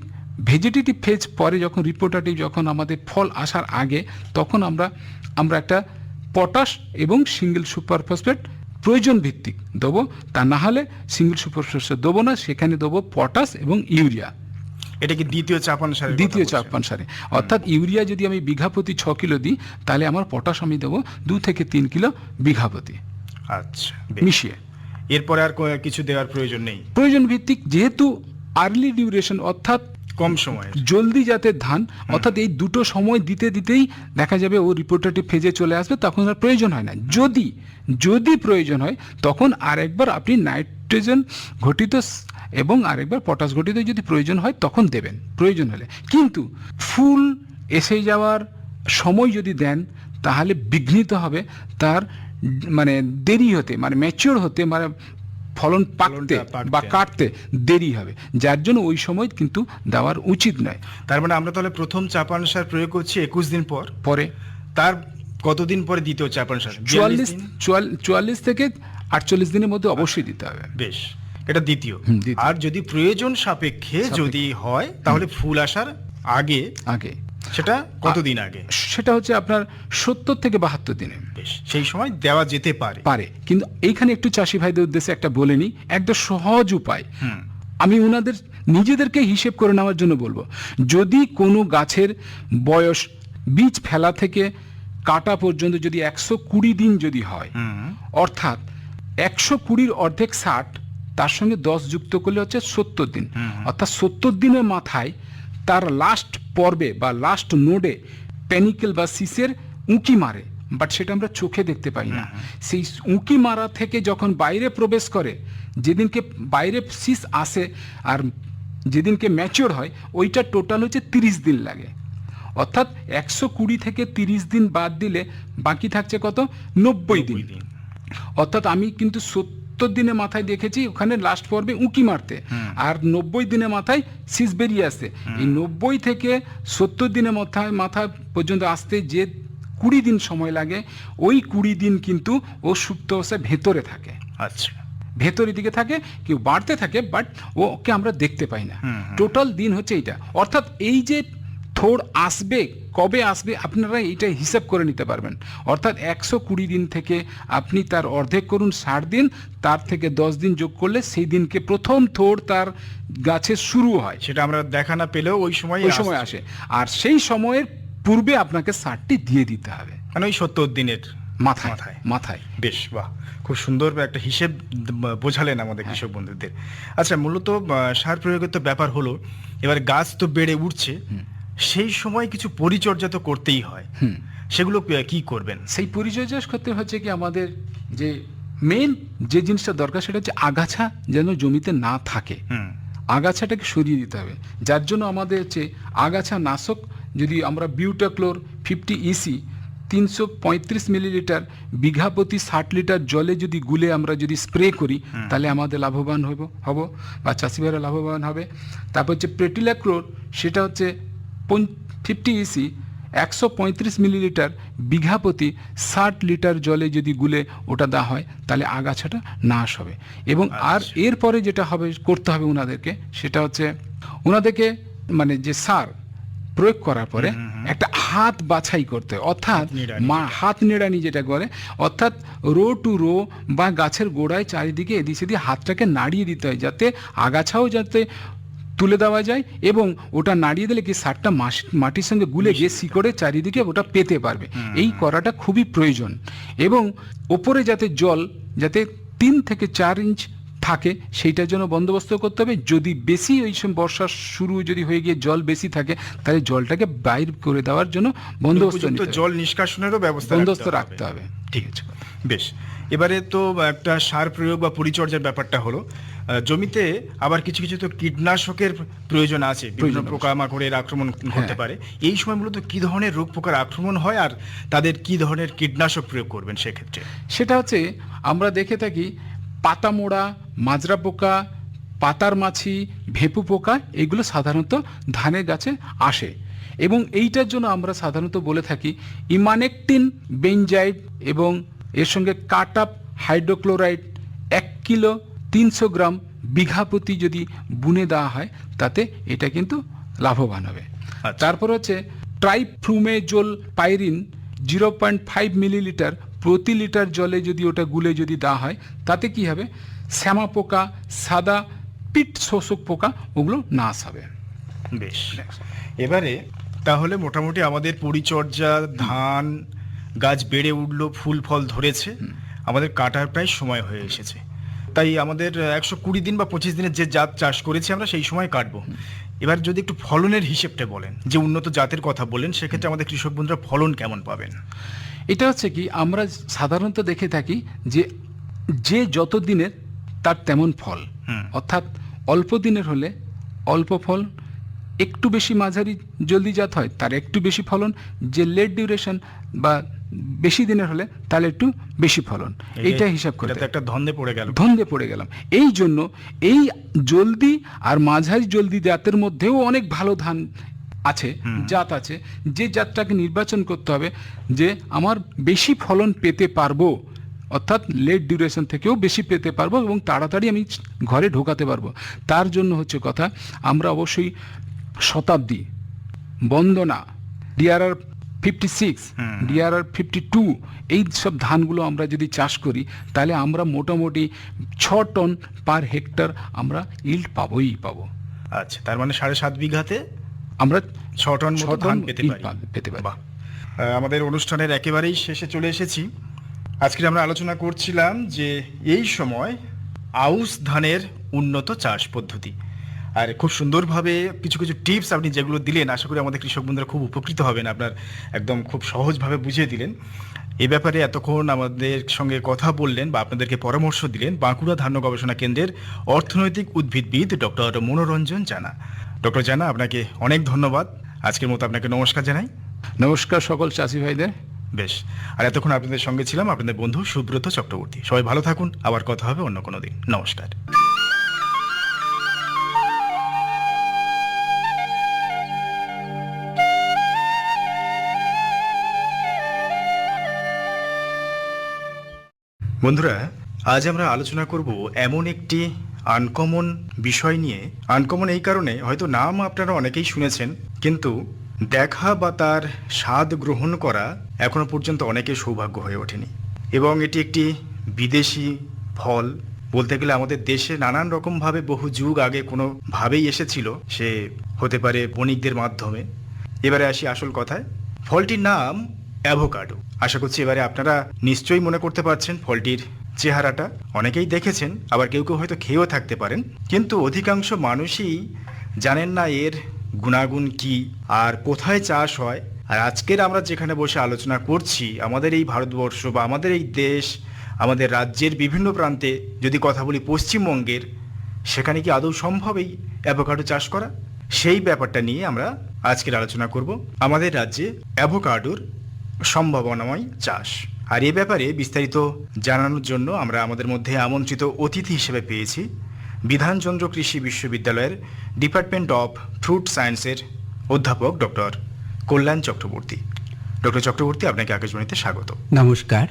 ভেজিটেটিভ ফেজ পরে যখন রিপ্রোডাক্টিভ যখন আমাদের ফল আসার আগে তখন আমরা একটা পটাশ এবং সিঙ্গেল সুপার ফসফেট প্রয়োজন ভিত্তিক দেবো। তা না হলে সিঙ্গেল সুপার ফসফেট দেবো না, সেখানে দেবো পটাশ এবং ইউরিয়া। এটা কি দ্বিতীয় চাপান সারে? অর্থাৎ ইউরিয়া যদি আমি বিঘা প্রতি 6 কিলো দিই তাহলে আমার পটাশ আমি দেবো 2 থেকে 3 কিলো বিঘা প্রতি। আচ্ছা, মিশিয়ে। এরপরে আর কিছু দেওয়ার প্রয়োজন নেই? প্রয়োজন ভিত্তিক, যেহেতু আর্লি ডিউরেশন অর্থাৎ কম সময়ে জলদি জাতের ধান, অর্থাৎ এই দুটো সময় দিতে দিতেই দেখা যাবে ও রিপোর্টারটি ফেজে চলে আসবে, তখন আর প্রয়োজন হয় না। যদি প্রয়োজন হয় তখন আরেকবার আপনি নাইট্রোজেন ঘটিত এবং আরেকবার পটাশ ঘটিত যদি প্রয়োজন হয় তখন দেবেন প্রয়োজন হলে। কিন্তু ফুল এসে যাওয়ার সময় যদি দেন তাহলে বিঘ্নিত হবে তার মানে দেরি হতে, মানে ম্যাচিওর হতে, মানে ফলন পাকতে বা কাটতে দেরি হবে, যার জন্য ওই সময় কিন্তু দেওয়ার উচিত নয়। তার মানে আমরা তাহলে প্রথম চাপান সার প্রয়োগ করছি 21 দিন পরে তার কতদিন পরে দ্বিতীয় চাপান সার? 44 থেকে 48 দিনের মধ্যে অবশ্যই দিতে হবে। বেশ, এটা দ্বিতীয়। আর যদি প্রয়োজন সাপেক্ষে যদি হয় তাহলে ফুল আসার আগে সেটা কতদিন আগে? সেটা হচ্ছে আপনার 70 থেকে 72 দিনে। বেশ, সেই সময় দেওয়া যেতে পারে। কিন্তু এইখানে একটু চাষি ভাইদের উদ্দেশ্যে একটা বলে নিই, একদম সহজ উপায়। আমি ওনাদের নিজেদেরকে হিসেব করে নেওয়ার জন্য বলবো, যদি কোনো গাছের বয়স বীজ ফেলা থেকে কাটা পর্যন্ত যদি 120 দিন যদি হয়, অর্থাৎ 120-র অর্ধেক 60, তার সঙ্গে 10 যুক্ত করলে হচ্ছে 70 দিন, অর্থাৎ 70 দিনের মাথায় তার লাস্ট পর্বে বা লাস্ট নোডে প্যানিকেল বা সিসের উঁকি মারে, বাট সেটা আমরা চোখে দেখতে পাই না। সেই উঁকি মারা থেকে যখন বাইরে প্রবেশ করে, যেদিনকে বাইরে সিস আসে আর যেদিনকে ম্যাচিওর হয়, ওইটা টোটাল হচ্ছে 30 দিন লাগে। অর্থাৎ 120 থেকে 30 দিন বাদ দিলে বাকি থাকছে কত? 90 দিন। অর্থাৎ আমি কিন্তু 70 দিনের মাথায় দেখেছি ওখানে লাস্ট পর্বে উঁকি মারতে, আর 90 দিনের মাথায় সিস বেরিয়ে আসতে। এই 90 থেকে 70 দিনের মাথা পর্যন্ত আসতে যে 20 দিন সময় লাগে, ওই 20 দিন কিন্তু ও সুপ্ত অবস্থায় ভেতরে থাকে। আচ্ছা, ভেতরের দিকে থাকে, কেউ বাড়তে থাকে, বাট ওকে আমরা দেখতে পাই না। টোটাল দিন হচ্ছে এইটা। অর্থাৎ এই যে থোড় আসবে, কবে আসবে আপনারা এইটা হিসাব করে নিতে পারবেন। অর্থাৎ 120 দিন থেকে আপনি তার অর্ধেক করুন 60 দিন, তার থেকে 10 দিন যোগ করলে সেই দিনকে প্রথম থোড় তার গাছে শুরু হয়। সেটা আমরা দেখা না পেলেও ওই সময় আসে, আর সেই সময়ের পূর্বে আপনাকে 60টি দিয়ে দিতে হবে, মানে ওই 70 দিনের মাথায়। বেশ, বাহ, খুব সুন্দর একটা হিসেব বোঝালেন আমাদের কৃষক বন্ধুদের। আচ্ছা, মূলত সার প্রয়োগের তো ব্যাপার হলো, এবার গাছ তো বেড়ে উঠছে, সেই সময় কিছু পরিচর্যা তো করতেই হয়, সেগুলো কি করবেন? সেই পরিচর্যা করতে হচ্ছে কি, আমাদের যে মেন যে জিনিসটা দরকার সেটা হচ্ছে আগাছা যেন জমিতে না থাকে, আগাছাটাকে সরিয়ে দিতে হবে। যার জন্য আমাদের হচ্ছে আগাছা নাশক, যদি আমরা বিউটাক্লোর 50 EC 335 মিলিলিটার বিঘা প্রতি 60 লিটার জলে যদি গুলে আমরা যদি স্প্রে করি, তাহলে আমাদের লাভবান হব বা চাষি ভাইরা লাভবান হবে। তারপর হচ্ছে প্রেটিলাক্লোর, সেটা হচ্ছে 50 EC 135 মিলিলিটার বিঘা প্রতি 60 লিটার জলে যদি গুলে ওটা দেওয়া হয়, তাহলে আগাছাটা নাশ হবে। এবং আর এরপরে যেটা করতে হবে ওনাদেরকে, সেটা হচ্ছে ওনাদেরকে মানে যে সার প্রয়োগ করার পরে একটা হাত বাছাই করতে হয়, অর্থাৎ হাত নেড়ানি যেটা করে, অর্থাৎ রো টু রো বা গাছের গোড়ায় চারিদিকে এদিক সেদিকে হাতটাকে নাড়িয়ে দিতে হয়, যাতে আগাছাও যাতে তুলে দেওয়া যায়, এবং ওটা নাড়িয়ে দিলে কি সারটা মাটির সঙ্গে গুলে গিয়ে শিকড়ে চারিদিকে ওটা পেতে পারবে। এই করাটা খুবই প্রয়োজন। এবং ওপরে যাতে জল যাতে 3 থেকে 4 ইঞ্চ থাকে, সেইটার জন্য বন্দোবস্ত করতে হবে। যদি বেশি ওই সময় বর্ষা শুরু যদি হয়ে গিয়ে জল বেশি থাকে, তাহলে জলটাকে বাইর করে দেওয়ার জন্য বন্দোবস্ত জল নিষ্কাশনেরও বন্দোবস্ত রাখতে হবে। ঠিক আছে, বেশ। এবারে তো একটা সার প্রয়োগ বা পরিচর্যার ব্যাপারটা হলো, জমিতে আবার কিছু কিছু তো কীটনাশকের প্রয়োজন আছে, বিভিন্ন পোকামাকড়ের আক্রমণ করতে পারে। এই সময় মূলত কি ধরনের রোগ পোকার আক্রমণ হয়, আর তাদের কি ধরনের কীটনাশক প্রয়োগ করবেন সেক্ষেত্রে? সেটা হচ্ছে আমরা দেখে থাকি পাতা মোড়া, মাজরা পোকা, পাতার মাছি, ভেপু পোকা, এগুলো সাধারণত ধানের গাছে আসে, এবং এইটার জন্য আমরা সাধারণত বলে থাকি ইমানেকটিন বেনজাইড এবং এর সঙ্গে কাটাপ হাইড্রোক্লোরাইড 1 কিলো 300 গ্রাম বিঘা প্রতি যদি বুনে দেওয়া হয়, তাতে এটা কিন্তু লাভবান হবে। তারপর হচ্ছে ট্রাইফ্লুমেজোল পাইরিন 0.5 মিলিলিটার প্রতি লিটার জলে যদি ওটা গুলে যদি দেওয়া হয়, তাতে কি হবে, শ্যামা পোকা, সাদা পিট শোষক পোকা, ওগুলো নাশ হবে। বেশ, এবারে তাহলে মোটামুটি আমাদের পরিচর্যা, ধান গাছ বেড়ে উঠলো, ফুল ফল ধরেছে, আমাদের কাটার প্রায় সময় হয়ে এসেছে। তাই আমাদের 120 দিন বা 25 দিনের যে জাত চাষ করেছি আমরা, সেই সময় কাটবো। এবার যদি একটু ফলনের হিসেবটা বলেন, যে উন্নত জাতের কথা বলেন, সেক্ষেত্রে আমাদের কৃষক বন্ধুরা ফলন কেমন পাবেন? এটা হচ্ছে কি, আমরা সাধারণত দেখে থাকি যে যে যত দিনের তার তেমন ফল। হুম। অর্থাৎ অল্প দিনের হলে অল্প ফল, একটু বেশি মাঝারি জলদি জাত হয় তার একটু বেশি ফলন, যে লেট ডিউরেশন বা বেশি দিনের হলে তাহলে একটু বেশি ফলন। এইটা হিসাব এটা করতে তো একটা ধন্দে পড়ে গেল। ধন্দে পড়ে গেলাম। এই জন্য এই জলদি আর মাঝারি জলদি জাতের মধ্যেও অনেক ভালো ধান আছে, জাত আছে, যে জাতটাকে নির্বাচন করতে হবে যে আমার বেশি ফলন পেতে পারবো, অর্থাৎ লেট ডিউরেশন থেকেও বেশি পেতে পারবো এবং তাড়াতাড়ি আমি ঘরে ঢোকাতে পারবো। তার জন্য হচ্ছে কথা, আমরা অবশ্যই শতাব্দী, বন্দনা, ডিআরআর 56, ডিআরআর 52, এই সব ধানগুলো আমরা যদি চাষ করি তাহলে আমরা মোটামুটি 6 টন পার হেক্টর আমরা ইল্ড পাবোই পাবো। আচ্ছা, তার মানে 7.5 বিঘাতে আমরা 6 টন মতো 6 টন ধান পেতে yield পারি। পেতে পারি। বাহ। আমাদের অনুষ্ঠানের একেবারেই শেষে চলে এসেছি। আজকে আমরা আলোচনা করছিলাম যে এই সময় আউশ ধানের উন্নত চাষ পদ্ধতি, আর খুব সুন্দরভাবে কিছু কিছু টিপস আপনি যেগুলো দিলেন, আশা করি আমাদের কৃষক বন্ধুরা খুব উপকৃত হবেন। আপনার একদম খুব সহজভাবে বুঝিয়ে দিলেন। এ ব্যাপারে এতক্ষণ আমাদের সঙ্গে কথা বললেন বা আপনাদেরকে পরামর্শ দিলেন বাঁকুড়া ধান্য গবেষণা কেন্দ্রের অর্থনৈতিক উদ্ভিদবিদ ডক্টর মনোরঞ্জন জানা। ডক্টর জানা, আপনাকে অনেক ধন্যবাদ। আজকের মতো আপনাকে নমস্কার জানাই। নমস্কার সকল চাষি ভাইদের। বেশ, আর এতক্ষণ আপনাদের সঙ্গে ছিলাম আপনাদের বন্ধু সুব্রত চক্রবর্তী। সবাই ভালো থাকুন, আবার কথা হবে অন্য কোনো দিন। নমস্কার। বন্ধুরা, আজ আমরা আলোচনা করব এমন একটি আনকমন বিষয় নিয়ে। আনকমন এই কারণে, হয়তো নাম আপনারা অনেকেই শুনেছেন, কিন্তু দেখা বা তার স্বাদ গ্রহণ করা এখনো পর্যন্ত অনেকের সৌভাগ্য হয়ে ওঠেনি। এবং এটি একটি বিদেশি ফল। বলতে গেলে আমাদের দেশে নানান রকমভাবে বহু যুগ আগে কোনোভাবেই এসেছিল, সে হতে পারে বণিকদের মাধ্যমে। এবারে আসি আসল কথায়। ফলটির নাম অ্যাভোকাডো। আশা করছি এবারে আপনারা নিশ্চয়ই মনে করতে পারছেন ফলটির চেহারাটা। অনেকেই দেখেছেন, আবার কেউ কেউ হয়তো খেয়েও থাকতে পারেন, কিন্তু অধিকাংশ মানুষই জানেন না এর গুণাগুণ কি আর কোথায় চাষ হয়। আর আজকের আমরা যেখানে বসে আলোচনা করছি, আমাদের এই ভারতবর্ষ বা আমাদের এই দেশ, আমাদের রাজ্যের বিভিন্ন প্রান্তে যদি কথা বলি পশ্চিমবঙ্গের, সেখানে কি আদৌ সম্ভব এই অ্যাভোকাডো চাষ করা? সেই ব্যাপারটা নিয়ে আমরা আজকের আলোচনা করব। আমাদের রাজ্যে অ্যাভোকাডোর সম্ভাবনাময় চাষ, আর এ ব্যাপারে বিস্তারিত জানানোর জন্য আমরা আমাদের মধ্যে আমন্ত্রিত অতিথি হিসেবে পেয়েছি বিধানচন্দ্র কৃষি বিশ্ববিদ্যালয়ের ডিপার্টমেন্ট অফ ফ্রুট সায়েন্সের অধ্যাপক ডক্টর কল্যাণ চক্রবর্তী। ডক্টর চক্রবর্তী, আপনাকে আকাশবাণীতে স্বাগত। নমস্কার।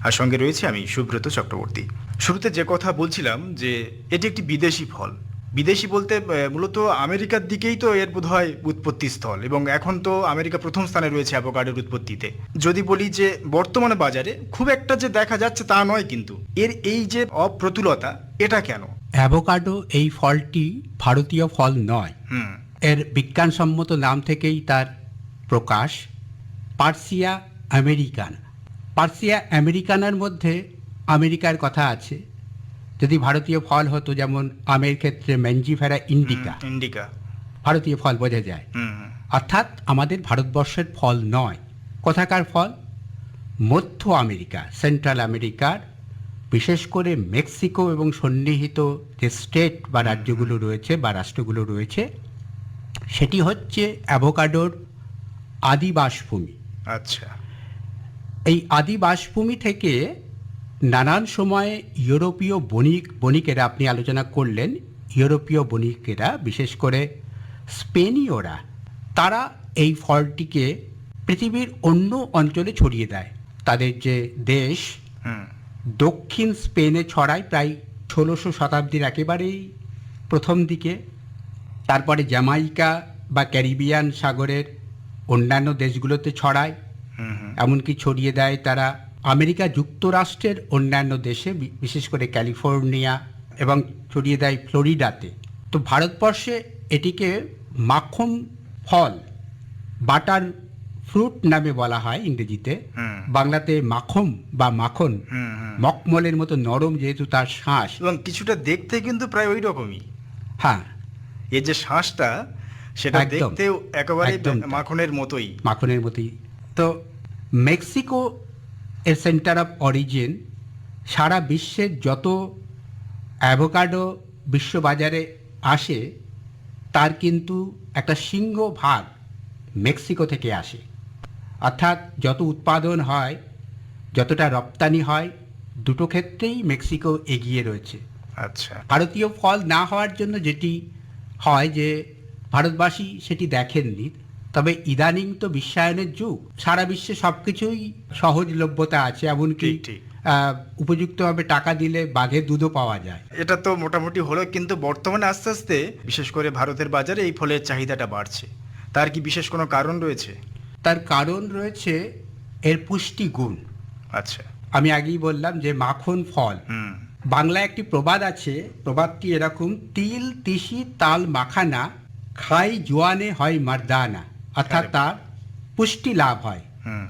আর সঙ্গে রয়েছে আমি সুব্রত চক্রবর্তী। শুরুতে যে কথা বলছিলাম যে এটি একটি বিদেশি ফল। বিদেশি বলতে মূলত আমেরিকার দিকেই তো এর বোধহয় উৎপত্তি স্থল, এবং এখন তো আমেরিকা প্রথম স্থানে রয়েছে অ্যাভোকাডোর উৎপত্তিতে। যদি বলি যে বর্তমানে বাজারে খুব একটা যে দেখা যাচ্ছে তা নয়, কিন্তু এর এই যে অপ্রতুলতা, এটা কেন? অ্যাভোকাডো এই ফলটি ভারতীয় ফল নয়। হুম। এর বিজ্ঞানসম্মত নাম থেকেই তার প্রকাশ, পার্সিয়া আমেরিকান। পার্সিয়া আমেরিকানার মধ্যে আমেরিকার কথা আছে। যদি ভারতীয় ফল হতো, যেমন আমের ক্ষেত্রে ম্যাঞ্জিফেরা ইন্ডিকা, ইন্ডিকা ভারতীয় ফল বোঝা যায়। অর্থাৎ আমাদের ভারতবর্ষের ফল নয়। কোথাকার ফল? মধ্য আমেরিকা, সেন্ট্রাল আমেরিকার, বিশেষ করে মেক্সিকো এবং সন্নিহিত যে স্টেট বা রাজ্যগুলো রয়েছে বা রাষ্ট্রগুলো রয়েছে, সেটি হচ্ছে অ্যাভোকাডোর আদিবাসভূমি। আচ্ছা। এই আদিবাসভূমি থেকে নানান সময়ে ইউরোপীয় বণিকেরা, আপনি আলোচনা করলেন, ইউরোপীয় বণিকেরা, বিশেষ করে স্পেনীয়রা, তারা এই ফলটিকে পৃথিবীর অন্য অঞ্চলে ছড়িয়ে দেয়। তাদের যে দেশ দক্ষিণ স্পেনে ছড়ায় প্রায় 1600 শতাব্দীর একেবারেই প্রথম দিকে। তারপরে জামাইকা বা ক্যারিবিয়ান সাগরের অন্যান্য দেশগুলোতে ছড়ায়, এমনকি ছড়িয়ে দেয় তারা আমেরিকা যুক্তরাষ্ট্রের অন্যান্য দেশে, বিশেষ করে ক্যালিফোর্নিয়া, এবং ছড়িয়ে দেয় ফ্লোরিডাতে। তো ভারতবর্ষে এটিকে মাখন ফল, বাটার ফ্রুট নামে বলা হয় ইংরেজিতে। বাংলাতে মাখন বা মাখন, মকমলের মতো নরম যেহেতু তার শ্বাস, এবং কিছুটা দেখতে কিন্তু প্রায় ওই রকমই। হ্যাঁ, এর যে শ্বাসটা, সেটা একদম, দেখতেও একেবারে একদম তাই। মাখনের মতোই। মাখনের মতোই। তো মেক্সিকো এর সেন্টার অফ অরিজিন সারা বিশ্বের যত অ্যাভোকাডো বিশ্ববাজারে আসে তার কিন্তু একটা সিংহভাগ মেক্সিকো থেকে আসে। অর্থাৎ যত উৎপাদন হয়, যতটা রপ্তানি হয়, দুটো ক্ষেত্রেই মেক্সিকো এগিয়ে রয়েছে। আচ্ছা। ভারতীয় ফল না হওয়ার জন্য যেটি হয় যে ভারতবাসী সেটি দেখেননি, তবে ইদানিং তো বিশ্বায়নের যুগ, সারা বিশ্বে সব কিছুই সহজলভ্যতা আছে, এমনকি ঠিক, ঠিক। উপযুক্তভাবে টাকা দিলে বাঘের দুধও পাওয়া যায়। এটা তো মোটামুটি হলো, কিন্তু বর্তমানে আস্তে আস্তে বিশেষ করে ভারতের বাজারে এই ফলের চাহিদাটা বাড়ছে। তার কি বিশেষ কোনো কারণ রয়েছে? তার কারণ রয়েছে এর পুষ্টিগুণ। আচ্ছা। আমি আগেই বললাম যে মাখন ফল। হুম। বাংলায় একটি প্রবাদ আছে, প্রবাদটি এরকম: তিল তিসি তাল মাখানা, খাই জোয়ানে হয় মারদানা। অর্থাৎ আরে। তার পুষ্টি লাভ হয়, হুম।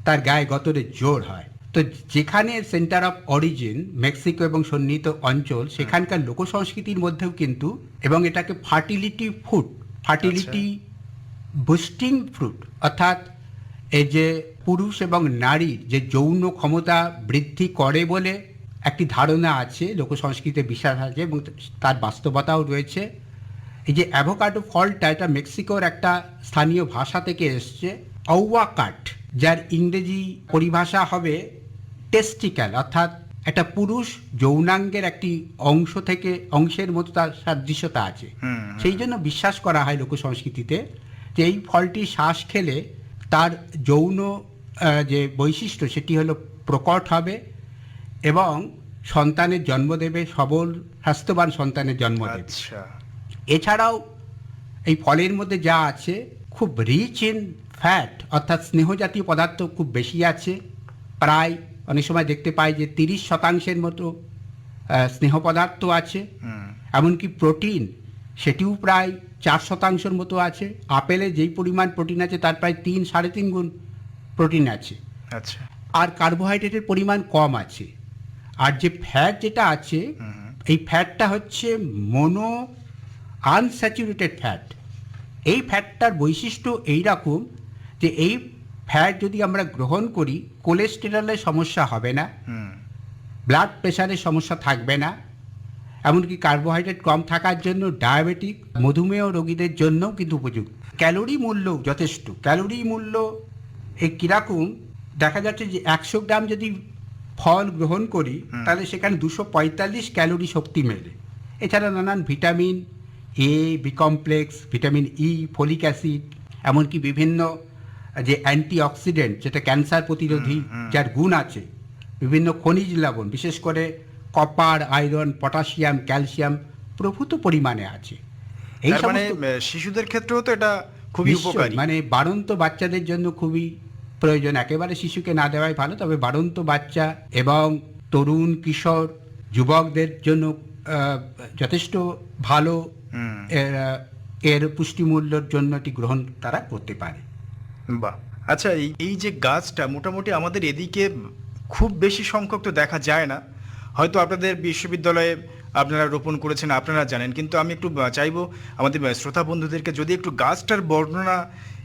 তার গায়ে গতরে জোর হয়। তো যেখানে সেন্টার অফ অরিজিন মেক্সিকো এবং সন্নিহিত অঞ্চল, সেখানকার লোকসংস্কৃতির মধ্যেও কিন্তু, এবং এটাকে fertility fruit, fertility boosting fruit, অর্থাৎ এই যে পুরুষ এবং নারীর যে যৌন ক্ষমতা বৃদ্ধি করে বলে একটি ধারণা আছে, লোকসংস্কৃতিতে বিশ্বাস আছে এবং তার বাস্তবতাও রয়েছে। এই যে অ্যাভোকাডো ফলটা, এটা মেক্সিকোর একটা স্থানীয় ভাষা থেকে এসছে, অউয়াকাট, যার ইংরেজি পরিভাষা হবে টেস্টিক্যাল, অর্থাৎ একটা পুরুষ যৌনাঙ্গের একটি অংশ থেকে অংশের মতো তার সাদৃশ্যতা আছে। হুম। সেই জন্য বিশ্বাস করা হয় লোকসংস্কৃতিতে যে এই ফলটি শ্বাস খেলে তার যৌন যে বৈশিষ্ট্য সেটি হলো প্রকট হবে এবং সন্তানের জন্ম দেবে, সবল স্বাস্থ্যবান সন্তানের জন্ম দেবে। আচ্ছা। এছাড়াও এই ফলের মধ্যে যা আছে, খুব রিচ ইন ফ্যাট, অর্থাৎ স্নেহজাতীয় পদার্থ খুব বেশি আছে। প্রায় অনেক সময় দেখতে পাই যে 30% মতো স্নেহ পদার্থ আছে। হুম। এমনকি প্রোটিন, সেটিও প্রায় 4% মতো আছে। আপেলে যেই পরিমাণ প্রোটিন আছে তার প্রায় 3-3.5 গুণ প্রোটিন আছে। আচ্ছা। আর কার্বোহাইড্রেটের পরিমাণ কম আছে। আর যে ফ্যাট যেটা আছে, এই ফ্যাটটা হচ্ছে মোনো আনস্যাচুরেটেড ফ্যাট। এই ফ্যাটটার বৈশিষ্ট্য এই রকম যে এই ফ্যাট যদি আমরা গ্রহণ করি, কোলেস্টেরলের সমস্যা হবে না, হুম। ব্লাড প্রেশারের সমস্যা থাকবে না, এমনকি কার্বোহাইড্রেট কম থাকার জন্য ডায়াবেটিক, মধুমেহ রোগীদের জন্যও কিন্তু উপযুক্ত। ক্যালোরি মূল্য যথেষ্ট। ক্যালোরি মূল্য এই কীরকম, দেখা যাচ্ছে যে 100 গ্রাম যদি ফল গ্রহণ করি তাহলে সেখানে 245 ক্যালোরি শক্তি মেলে। এছাড়া নানান vitamin A, B complex, vitamin E, folic acid, এমনকি বিভিন্ন যে অ্যান্টিঅক্সিডেন্ট, যেটা ক্যান্সার প্রতিরোধী যার গুণ আছে, বিভিন্ন খনিজ লবণ, বিশেষ করে কপার, আয়রন, পটাশিয়াম, ক্যালসিয়াম প্রভূত পরিমাণে আছে। এই তার মানে সমস্ত শিশুদের ক্ষেত্রেও তো এটা খুবই নিশ্চয়ই, উপকারী। মানে বাড়ন্ত বাচ্চাদের জন্য খুবই প্রয়োজন। একেবারে শিশুকে না দেওয়াই ভালো, তবে বাড়ন্ত বাচ্চা এবং তরুণ, কিশোর, যুবকদের জন্য যথেষ্ট ভালো। হুম। এর পুষ্টিমূল্যের জন্য এটি গ্রহণ তারা করতে পারে। বাহ। আচ্ছা, এই যে গাছটা মোটামুটি আমাদের এদিকে খুব বেশি সংখ্যক তো দেখা যায় না, হয়তো আপনাদের বিশ্ববিদ্যালয়ে আপনারা রোপণ করেছেন, আপনারা জানেন, কিন্তু আমি একটু চাইবো আমাদের শ্রোতা বন্ধুদেরকে যদি একটু গাছটার বর্ণনা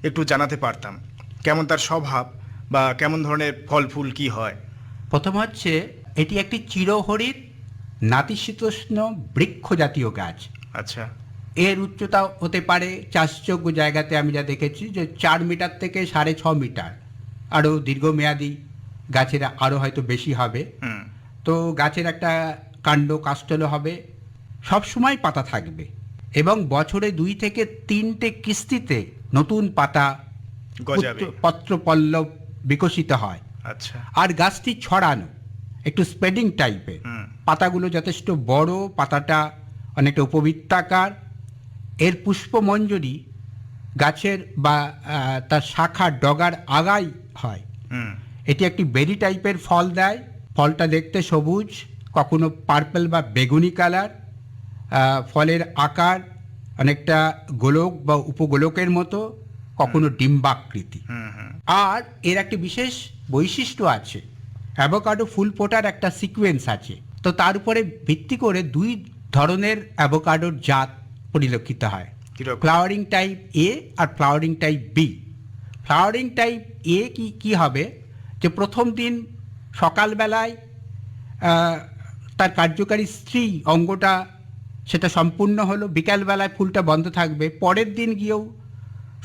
একটু জানাতে পারতাম, কেমন তার স্বভাব বা কেমন ধরনের ফল ফুল কি হয়। প্রথম হচ্ছে, এটি একটি চিরহরিৎ নাতিশীতোষ্ণ বৃক্ষ জাতীয় গাছ। আচ্ছা। এর উচ্চতা হতে পারে চাষযোগ্য জায়গাতে আমি যা দেখেছি যে 4 মিটার থেকে 6.5 মিটার, আরও দীর্ঘমেয়াদী গাছের আরও হয়তো বেশি হবে। হুম। তো গাছের একটা কাণ্ড কাষ্ঠল হবে, সবসময় পাতা থাকবে এবং বছরে 2 থেকে 3টে কিস্তিতে নতুন পাতা, গজাবে। পত্রপল্লব বিকশিত হয়। আচ্ছা। আর গাছটি ছড়ানো, একটু স্প্রেডিং টাইপের। হুম। পাতাগুলো যথেষ্ট বড়, পাতাটা অনেকটা উপবৃত্তাকার। এর পুষ্পমঞ্জরি গাছের বা তার শাখা ডগার আগায় হয়। হুম। এটি একটি বেরি টাইপের ফল দেয়। ফলটা দেখতে সবুজ, কখনো পার্পল বা বেগুনি কালার। ফলের আকার অনেকটা গোলক বা উপগোলকের মতো, কখনো ডিম্বাকৃতি। হুম। হুম। আর এর একটি বিশেষ বৈশিষ্ট্য আছে, অ্যাভোকাডো ফুল ফোটার একটা সিকোয়েন্স আছে। তো তার উপরে ভিত্তি করে 2 ধরনের অ্যাভোকাডোর জাত পরিলক্ষিত হয়। কিরকম? ফ্লাওয়ারিং টাইপ এ আর flowering type B. Flowering type A কি হবে, যে প্রথম দিন সকালবেলায় তার কার্যকারী স্ত্রী অঙ্গটা সেটা সম্পূর্ণ হলো, বিকালবেলায় ফুলটা বন্ধ থাকবে, পরের দিন গিয়েও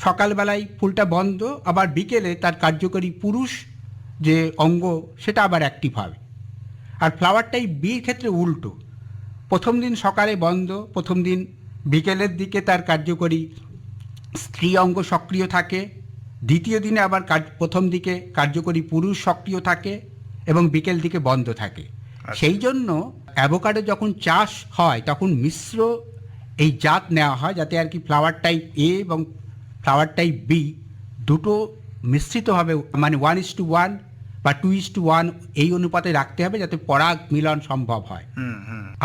সকালবেলায় ফুলটা বন্ধ, আবার বিকেলে তার কার্যকরী পুরুষ যে অঙ্গ সেটা আবার অ্যাক্টিভ হবে। আর ফ্লাওয়ার টাইপ বির ক্ষেত্রে উল্টো, প্রথম দিন সকালে বন্ধ, প্রথম দিন বিকেলের দিকে তার কার্যকরী স্ত্রী অঙ্গ সক্রিয় থাকে, দ্বিতীয় দিনে আবার প্রথম দিকে কার্যকরী পুরুষ সক্রিয় থাকে এবং বিকেল দিকে বন্ধ থাকে। সেই জন্য অ্যাভোকাডো যখন চাষ হয় তখন মিশ্র এই জাত নেওয়া হয়, যাতে আর কি ফ্লাওয়ার টাইপ এ এবং ফ্লাওয়ার টাইপ বি দুটো মিশ্রিতভাবে, মানে 1:1 বা 2:1 এই অনুপাতে রাখতে হবে, যাতে পরাগ মিলন সম্ভব হয়।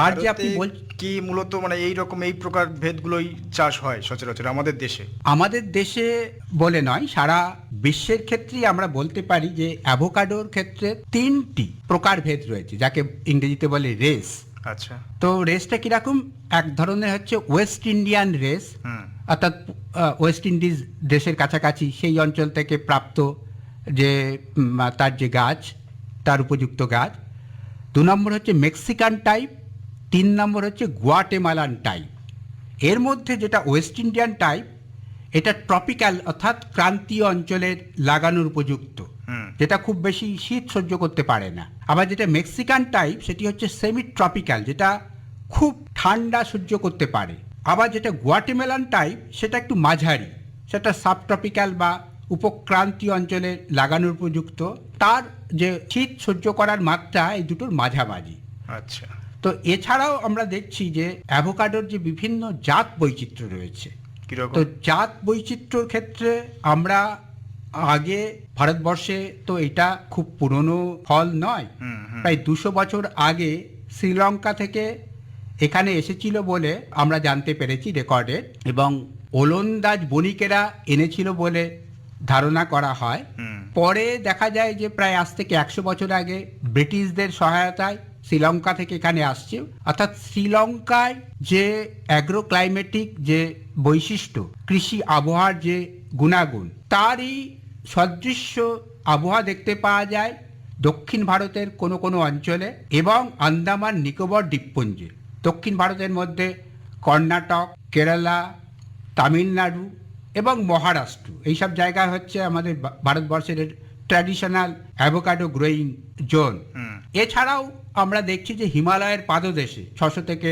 আর যে আপনি কি মূলত মানে এই প্রকার ভেদগুলোই চাষ হয় সচরাচর আমাদের দেশে? আমাদের দেশে বলে নয়, সারা বিশ্বের ক্ষেত্রেই আমরা বলতে পারি যে অ্যাভোকাডোর ক্ষেত্রে 3টি প্রকারভেদ রয়েছে, যাকে ইংরেজিতে বলে রেস। আচ্ছা। তো রেসটা কিরকম? এক ধরনের হচ্ছে ওয়েস্ট ইন্ডিয়ান রেস, অর্থাৎ ওয়েস্ট ইন্ডিজ দেশের কাছাকাছি সেই অঞ্চল থেকে প্রাপ্ত যে তার যে গাছ, তার উপযুক্ত গাছ। 2 নম্বর হচ্ছে মেক্সিকান টাইপ, 3 নম্বর হচ্ছে গুয়াটেমালান টাইপ। এর মধ্যে যেটা ওয়েস্ট ইন্ডিয়ান টাইপ, এটা ট্রপিক্যাল অর্থাৎ ক্রান্তীয় অঞ্চলের লাগানোর উপযুক্ত, যেটা খুব বেশি শীত সহ্য করতে পারে না। আবার যেটা মেক্সিকান টাইপ সেটি হচ্ছে সেমি ট্রপিক্যাল, যেটা খুব ঠান্ডা সহ্য করতে পারে। আবার যেটা গুয়াটেমালান টাইপ সেটা একটু মাঝারি, সেটা সাবট্রপিক্যাল বা উপক্রান্তীয় অঞ্চলে লাগানোর উপযুক্ত, তার যে শীত সহ্য করার মাত্রা এই দুটোর মাঝামাঝি। আচ্ছা। তো এছাড়াও আমরা দেখছি যে অ্যাভোকাডোর যে বিভিন্ন জাত বৈচিত্র্য রয়েছে। তো জাত বৈচিত্র্যর ক্ষেত্রে আমরা আগে ভারতবর্ষে তো এটা খুব পুরনো ফল নয়, প্রায় 200 বছর আগে শ্রীলঙ্কা থেকে এখানে এসেছিল বলে আমরা জানতে পেরেছি রেকর্ডে, এবং ওলন্দাজ বণিকেরা এনেছিল বলে ধারণা করা হয়। পরে দেখা যায় যে প্রায় আজ থেকে 100 বছর আগে ব্রিটিশদের সহায়তায় শ্রীলঙ্কা থেকে এখানে আসছে, অর্থাৎ শ্রীলঙ্কায় যে অ্যাগ্রো ক্লাইমেটিক যে বৈশিষ্ট্য, কৃষি আবহাওয়ার যে গুণাগুণ, তারই সদৃশ্য আবহাওয়া দেখতে পাওয়া যায় দক্ষিণ ভারতের কোনো কোনো অঞ্চলে এবং আন্দামান নিকোবর দ্বীপপুঞ্জে। দক্ষিণ ভারতের মধ্যে কর্ণাটক, কেরালা, তামিলনাড়ু এবং মহারাষ্ট্র, এইসব জায়গায় হচ্ছে আমাদের ভারতবর্ষের ট্র্যাডিশনাল অ্যাভোকাডো গ্রোয়িং জোন। এছাড়াও আমরা দেখছি যে হিমালয়ের পাদদেশে 600 থেকে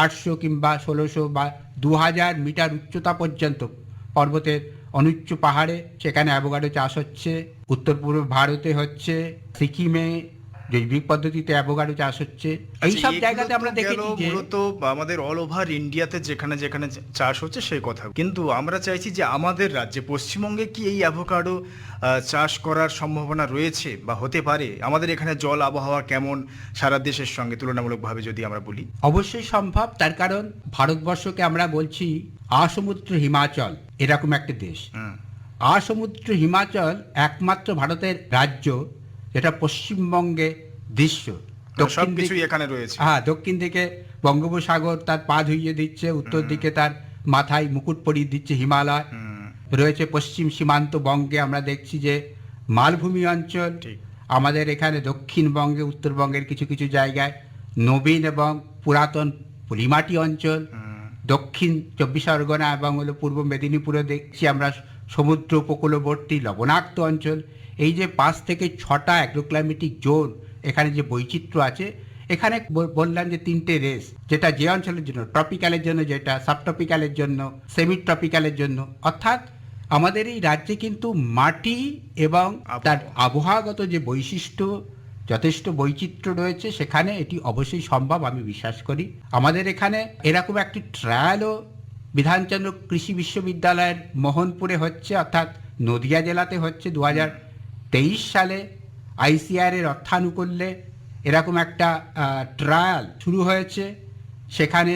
800 কিংবা 1600 বা 2000 মিটার উচ্চতা পর্যন্ত পর্বতের অনুচ্চ পাহাড়ে সেখানে অ্যাভোকাডো চাষ হচ্ছে। উত্তর পূর্ব ভারতে হচ্ছে, সিকিমে জৈবিক পদ্ধতিতে অ্যাভোকাডো চাষ হচ্ছে। এইসব জায়গাতে আমরা দেখেছি যে মূলত আমাদের অল ওভার ইন্ডিয়াতে যেখানে যেখানে চাষ হচ্ছে সেই কথা, কিন্তু আমরা চাইছি যে আমাদের রাজ্যে পশ্চিমবঙ্গে কি এই অ্যাভোকাডো চাষ করার সম্ভাবনা রয়েছে বা হতে পারে? আমাদের এখানে জল আবহাওয়া কেমন সারা দেশের সঙ্গে তুলনামূলকভাবে যদি আমরা বলি? অবশ্যই সম্ভব, তার কারণ ভারতবর্ষকে আমরা বলছি আসমুদ্র হিমাচল এরকম একটা দেশ। আসমুদ্র হিমাচল একমাত্র ভারতের রাজ্য যেটা পশ্চিমবঙ্গে দৃশ্য। সবকিছুই এখানে রয়েছে। হ্যাঁ, দক্ষিণ দিকে বঙ্গোপসাগর তার পা ধুইয়ে দিচ্ছে, উত্তর দিকে তার মাথায় মুকুট পরিয়ে দিচ্ছে হিমালয় রয়েছে, পশ্চিম সীমান্ত বঙ্গে আমরা দেখছি যে মালভূমি অঞ্চল, আমাদের এখানে দক্ষিণবঙ্গে উত্তরবঙ্গের কিছু কিছু জায়গায় নবীন এবং পুরাতন পলিমাটি অঞ্চল, দক্ষিণ 24 পরগনা এবং হলো পূর্ব মেদিনীপুরে দেখছি আমরা সমুদ্র উপকূলবর্তী লবণাক্ত অঞ্চল। এই যে 5 থেকে 6টা অ্যাগ্রোক্লাইমেটিক জোন, এখানে যে বৈচিত্র্য আছে, এখানে বললাম যে 3টে রেস, যেটা যে অঞ্চলের জন্য, ট্রপিক্যালের জন্য যেটা, সাবট্রপিক্যালের জন্য, সেমি ট্রপিক্যালের জন্য, অর্থাৎ আমাদের এই রাজ্যে কিন্তু মাটি এবং তার আবহাওয়াগত যে বৈশিষ্ট্য, যথেষ্ট বৈচিত্র্য রয়েছে, সেখানে এটি অবশ্যই সম্ভব আমি বিশ্বাস করি। আমাদের এখানে এরকম একটি ট্রায়ালও বিধানচন্দ্র কৃষি বিশ্ববিদ্যালয়ের মোহনপুরে হচ্ছে, অর্থাৎ নদিয়া জেলাতে হচ্ছে। 2023 সালে ICAR এর অর্থানুকূল্যে এরকম একটা ট্রায়াল শুরু হয়েছে। সেখানে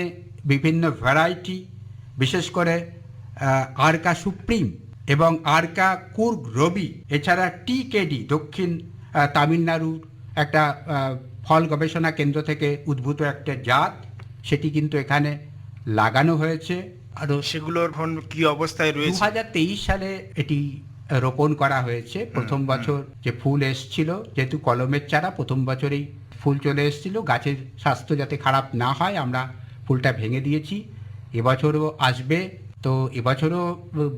বিভিন্ন ভ্যারাইটি, বিশেষ করে আরকা সুপ্রিম এবং আরকা কুর্গ রবি, এছাড়া TKD দক্ষিণ তামিলনাড়ুর একটা ফল গবেষণা কেন্দ্র থেকে উদ্ভূত একটা জাত, সেটি কিন্তু এখানে লাগানো হয়েছে আরও সেগুলোর এখন কি অবস্থায় দু রয়েছে? সালে এটি রোপণ করা হয়েছে। প্রথম বছর যে ফুল এসছিল, যেহেতু কলমের চারা, প্রথম বছরেই ফুল চলে এসেছিল, গাছের স্বাস্থ্য যাতে খারাপ না হয় আমরা ফুলটা ভেঙে দিয়েছি। এবছরও আসবে, তো এবছরও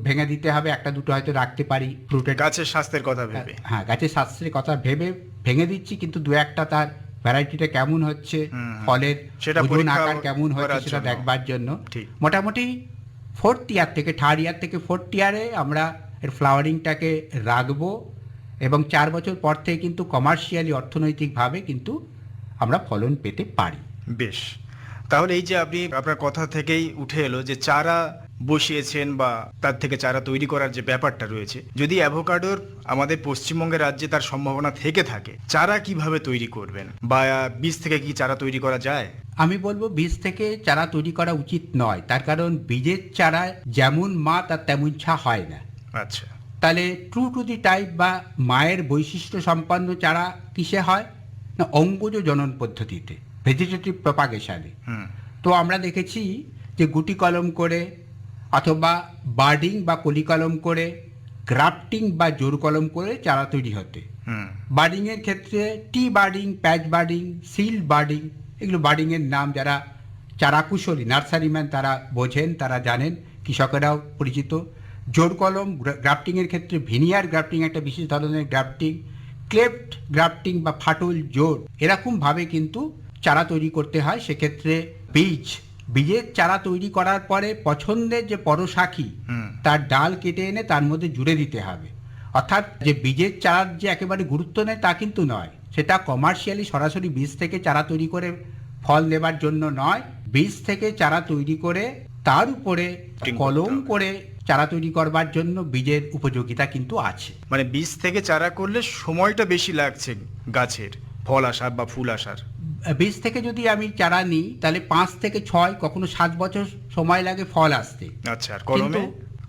ভেঙে দিতে হবে, একটা দুটো হয়তো রাখতে পারি ফ্রুটের। গাছের স্বাস্থ্যের কথা ভেবে। হ্যাঁ, গাছের স্বাস্থ্যের কথা ভেবে ভেঙে দিচ্ছি, কিন্তু দু একটা তার ভ্যারাইটিটা কেমন হচ্ছে, ফলের সেটা ওজন পরীক্ষা আকার কেমন হচ্ছে করার সেটা জন্য। দেখবার জন্য। ঠিক। মোটামুটি থার্ড ইয়ার থেকে ফোর্থ ইয়ারে আমরা এর ফ্লাওয়ারিংটাকে রাখবো, এবং 4 বছর পর থেকে কিন্তু কমার্শিয়ালি, অর্থনৈতিকভাবে কিন্তু আমরা ফলন পেতে পারি। বেশ, তাহলে এই যে আপনি আপনার কথা থেকেই উঠে এলো যে চারা বসিয়েছেন বা তার থেকে চারা তৈরি করার যে ব্যাপারটা রয়েছে, যদি অ্যাভোকাডোর আমাদের পশ্চিমবঙ্গের রাজ্যে তার সম্ভাবনা থেকে থাকে, চারা কিভাবে তৈরি করবেন, বা বীজ থেকে কি চারা তৈরি করা যায়? আমি বলবো বীজ থেকে চারা তৈরি করা উচিত নয়, তার কারণ বীজের চারা যেমন মা তার তেমন ছা হয় না। আচ্ছা। তাহলে ট্রু টু দি টাইপ বা মায়ের বৈশিষ্ট্য সম্পন্ন চারা কিসে হয় না, অঙ্গজ জনন পদ্ধতিতে, ভেজিটেটিভ প্রপাগেশনে। হুম। তো আমরা দেখেছি যে গুটি কলম করে অথবা বার্ডিং বা কলি কলম করে, গ্রাফটিং বা জোর কলম করে চারা তৈরি হতে। হুম। বার্ডিংয়ের ক্ষেত্রে টি বার্ডিং, প্যাচ বার্ডিং, সিল বার্ডিং, এগুলো বার্ডিংয়ের নাম। যারা চারা কুশলী, নার্সারিম্যান, তারা বোঝেন, তারা জানেন, কৃষকেরাও পরিচিত। জোর কলম গ্রাফটিংয়ের ক্ষেত্রে ভিনিয়ার গ্রাফটিং একটা বিশেষ ধরনের গ্রাফটিং, ক্লেফট গ্রাফটিং বা ফাটল জোর, এরকমভাবে কিন্তু চারা তৈরি করতে হয়। সেক্ষেত্রে বীজের চারা তৈরি করার পরে পছন্দের যে পরশাখী, তার ডাল কেটে এনে তার মধ্যে জুড়ে দিতে হবে। অর্থাৎ যে বীজের চারার যে একেবারে গুরুত্ব নেই তা কিন্তু নয়, সেটা কমার্শিয়ালি সরাসরি বীজ থেকে চারা তৈরি করে ফল নেবার জন্য নয়, বীজ থেকে চারা তৈরি করে তার উপরে কলম করে চারা তৈরি করবার জন্য বীজের উপযোগিতা কিন্তু আছে। মানে বীজ থেকে চারা করলে সময়টা বেশি লাগছে গাছের ফল আসার বা ফুল আসার। বীজ থেকে যদি আমি চারা নিই তাহলে 5 থেকে 6, কখনো 7 বছর সময় লাগে ফল আসতে। আচ্ছা, আর কলমে?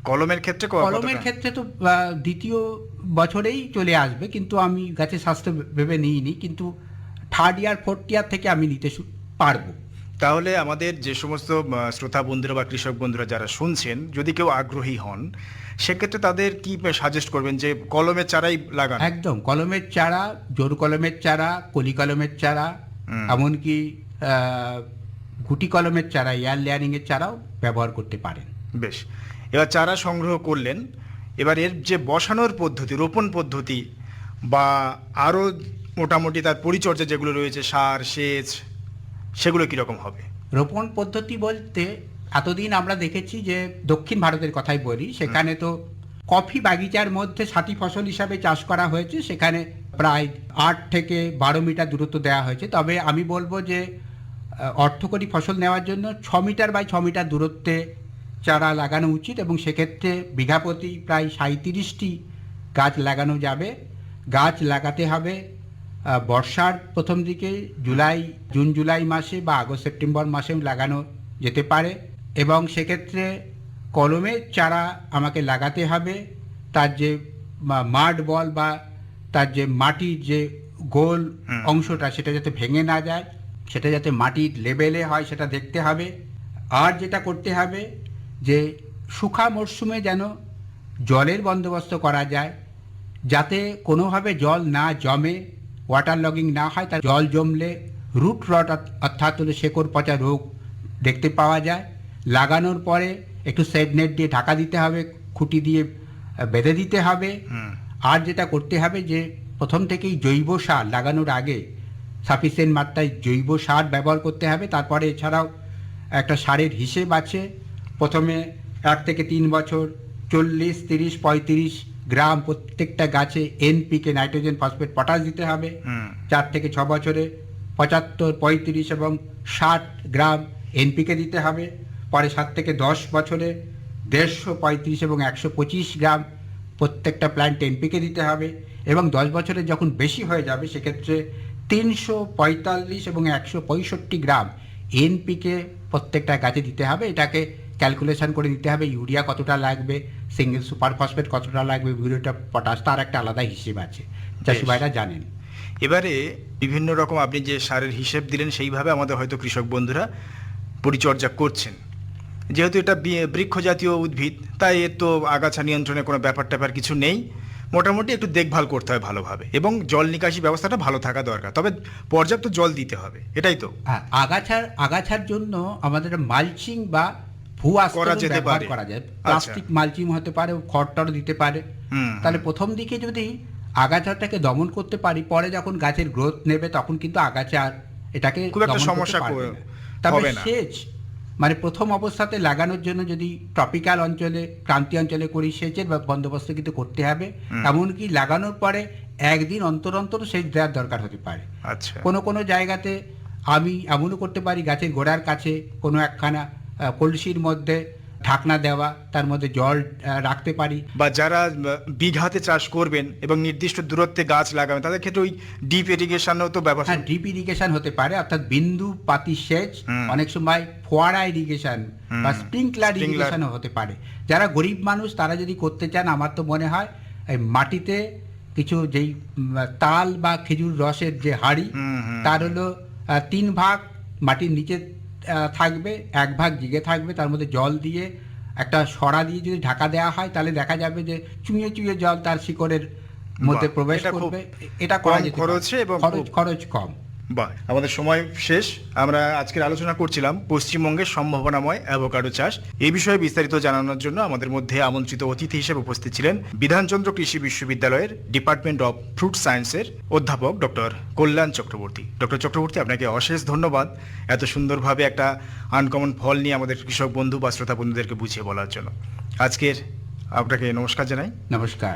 কলমের ক্ষেত্রে কলমের ক্ষেত্রে তো দ্বিতীয় বছরেই চলে আসবে, কিন্তু আমি গাছের স্বাস্থ্য ভেবে নিইনি, কিন্তু থার্ড ইয়ার ফোর্থ ইয়ার থেকে আমি নিতে পারবো। তাহলে আমাদের যে সমস্ত শ্রোতা বন্ধুরা বা কৃষক বন্ধুরা যারা শুনছেন, যদি কেউ আগ্রহী হন, সেক্ষেত্রে তাদের কি সাজেস্ট করবেন যে কলমের চারাই লাগান? একদম কলমের চারা, জোর কলমের চারা, কলি কলমের চারা, এমনকি গুটি কলমের চারা, এয়ার লেয়ারিং এর চারাও ব্যবহার করতে পারেন। বেশ, এবার চারা সংগ্রহ করলেন, এবার এর যে বসানোর পদ্ধতি, রোপণ পদ্ধতি, বা আরও মোটামুটি তার পরিচর্যা যেগুলো রয়েছে, সার, সেচ, সেগুলো কীরকম হবে? রোপণ পদ্ধতি বলতে এতদিন আমরা দেখেছি যে দক্ষিণ ভারতের কথাই বলি, সেখানে তো কফি বাগিচার মধ্যে সাথী ফসল হিসাবে চাষ করা হয়েছে, সেখানে প্রায় 8 থেকে 12 মিটার দূরত্ব দেওয়া হয়েছে। তবে আমি বলবো যে অর্থকরী ফসল নেওয়ার জন্য 6 মিটার বাই 6 মিটার দূরত্বে চারা লাগানো উচিত, এবং সেক্ষেত্রে বিঘা প্রতি প্রায় 37টি গাছ লাগানো যাবে। গাছ লাগাতে হবে বর্ষার প্রথম দিকে, জুন জুলাই মাসে বা আগস্ট সেপ্টেম্বর মাসেও লাগানো যেতে পারে, এবং সেক্ষেত্রে কলমের চারা আমাকে লাগাতে হবে তার যে মাড বল বা তার যে মাটির যে গোল অংশটা, সেটা যাতে ভেঙে না যায়, সেটা যাতে মাটির লেভেলে হয় সেটা দেখতে হবে। আর যেটা করতে হবে যে শুখা মরশুমে যেন জলের বন্দোবস্ত করা যায়, যাতে কোনোভাবে জল না জমে, ওয়াটার লগিং না হয়। তার জল জমলে রুট রট অর্থাৎ হলো শেকড় পচা রোগ দেখতে পাওয়া যায়। লাগানোর পরে একটু শেড নেট দিয়ে ঢাকা দিতে হবে, খুঁটি দিয়ে বেঁধে দিতে হবে। আর যেটা করতে হবে যে প্রথম থেকেই জৈব সার লাগানোর আগে সাফিসিয়েন্ট মাত্রায় জৈব সার ব্যবহার করতে হবে। তারপরে এছাড়াও একটা সারের হিসেব আছে, প্রথমে 1 থেকে 3 বছর 40, 30, 35 গ্রাম প্রত্যেকটা গাছে এনপিকে, নাইট্রোজেন, ফসফেট, পটাশ দিতে হবে। 4 থেকে 6 বছরে 75, 35 এবং 60 গ্রাম এনপিকে দিতে হবে। পরে 7 থেকে 10 বছরে 150, 35 এবং 125 গ্রাম প্রত্যেকটা প্ল্যান্ট এনপিকে দিতে হবে, এবং 10 বছরে যখন বেশি হয়ে যাবে সেক্ষেত্রে 345 এবং 165 গ্রাম এনপিকে প্রত্যেকটা গাছে দিতে হবে। এটাকে ক্যালকুলেশন করে দিতে হবে, ইউরিয়া কতটা লাগবে, সিঙ্গেল সুপার ফসফেট কতটা লাগবে, মিউরেট অফ পটাশ, তার একটা আলাদা হিসেব আছে, চাষি ভাইরা জানেন। এবারে বিভিন্ন রকম আপনি যে সারের হিসেব দিলেন, সেইভাবে আমাদের হয়তো কৃষক বন্ধুরা পরিচর্যা করছেন। যেহেতু এটা বৃক্ষ জাতীয় উদ্ভিদ, তাই এর তো আগাছা নিয়ন্ত্রণের কোনো ব্যাপার কিছু নেই। মোটামুটি একটু দেখভাল করতে হয় ভালোভাবে, এবং জল নিকাশি ব্যবস্থাটা ভালো থাকা দরকার, তবে পর্যাপ্ত জল দিতে হবে, এটাই তো। হ্যাঁ, আগাছার জন্য আমাদের মালচিং বা করা যেতে ব্যবহার পারে। করা যায়। প্লাস্টিক মালচিং হতে পারে, খড়টড় দিতে পারে। তাহলে প্রথম দিকে যদি আগাছাটাকে দমন করতে পারি, পরে যখন গাছের গ্রোথ নেবে তখন কিন্তু আগাছা আর এটাকে খুব একটা দমন করতে সমস্যা পারবে হবে না। তবে না। সেচ মানে প্রথম অবস্থাতে লাগানোর জন্য যদি ট্রপিক্যাল অঞ্চলে, ক্রান্তীয় অঞ্চলে করি, সেচের বন্দোবস্ত কিন্তু করতে হবে। এমনকি লাগানোর পরে একদিন অন্তর অন্তর সেচ দেওয়ার দরকার হতে পারে। আচ্ছা, কোনো জায়গাতে আমি এমনও করতে পারি, গাছের গোড়ার কাছে কোনো একখানা কলসির মধ্যে ঢাকনা দেওয়া, তার মধ্যে জল রাখতে পারি। বা যারা বিঘাতে চাষ করবেন এবং নির্দিষ্ট দূরত্বে গাছ লাগাবেন, তাদের ক্ষেত্রে ওই ডিপ ইরিগেশনও তো ব্যবস্থা। হ্যাঁ, ড্রিপ ইরিগেশন হতে পারে, অর্থাৎ বিন্দু পাতি সেচ, অনেক সময় ফোয়ারা ইরিগেশন বা স্প্রিংকলার ইরিগেশনও হতে পারে। যারা গরিব মানুষ তারা যদি করতে চান, আমার তো মনে হয় এই মাটিতে কিছু যেই তাল বা খেজুর রসের যে হাঁড়ি, তার হলো 3 ভাগ মাটির নিচে থাকবে, 1 ভাগ জিগে থাকবে, তার মধ্যে জল দিয়ে একটা সরা দিয়ে যদি ঢাকা দেওয়া হয়, তাহলে দেখা যাবে যে চুঁয়ে চুঁয়ে জল তার শিকড়ের মধ্যে বাহ, প্রবেশ এটা খুব করবে। এটা করা কম যেতে খরচে পারে। এবং খরচ কম। বাহ, আমাদের সময় শেষ। আমরা আজকের আলোচনা করছিলাম পশ্চিমবঙ্গের সম্ভাবনাময় অ্যাভোকাডো চাষ। এই বিষয়ে বিস্তারিত জানানোর জন্য আমাদের মধ্যে আমন্ত্রিত অতিথি হিসেবে উপস্থিত ছিলেন বিধানচন্দ্র কৃষি বিশ্ববিদ্যালয়ের ডিপার্টমেন্ট অফ ফ্রুট সায়েন্সের অধ্যাপক ডক্টর কল্যাণ চক্রবর্তী। ডক্টর চক্রবর্তী, আপনাকে অশেষ ধন্যবাদ এত সুন্দরভাবে একটা আনকমন ফল নিয়ে আমাদের কৃষক বন্ধু বা শ্রোতা বন্ধুদেরকে বুঝিয়ে বলার জন্য। আজকের আপনাকে নমস্কার জানাই। নমস্কার।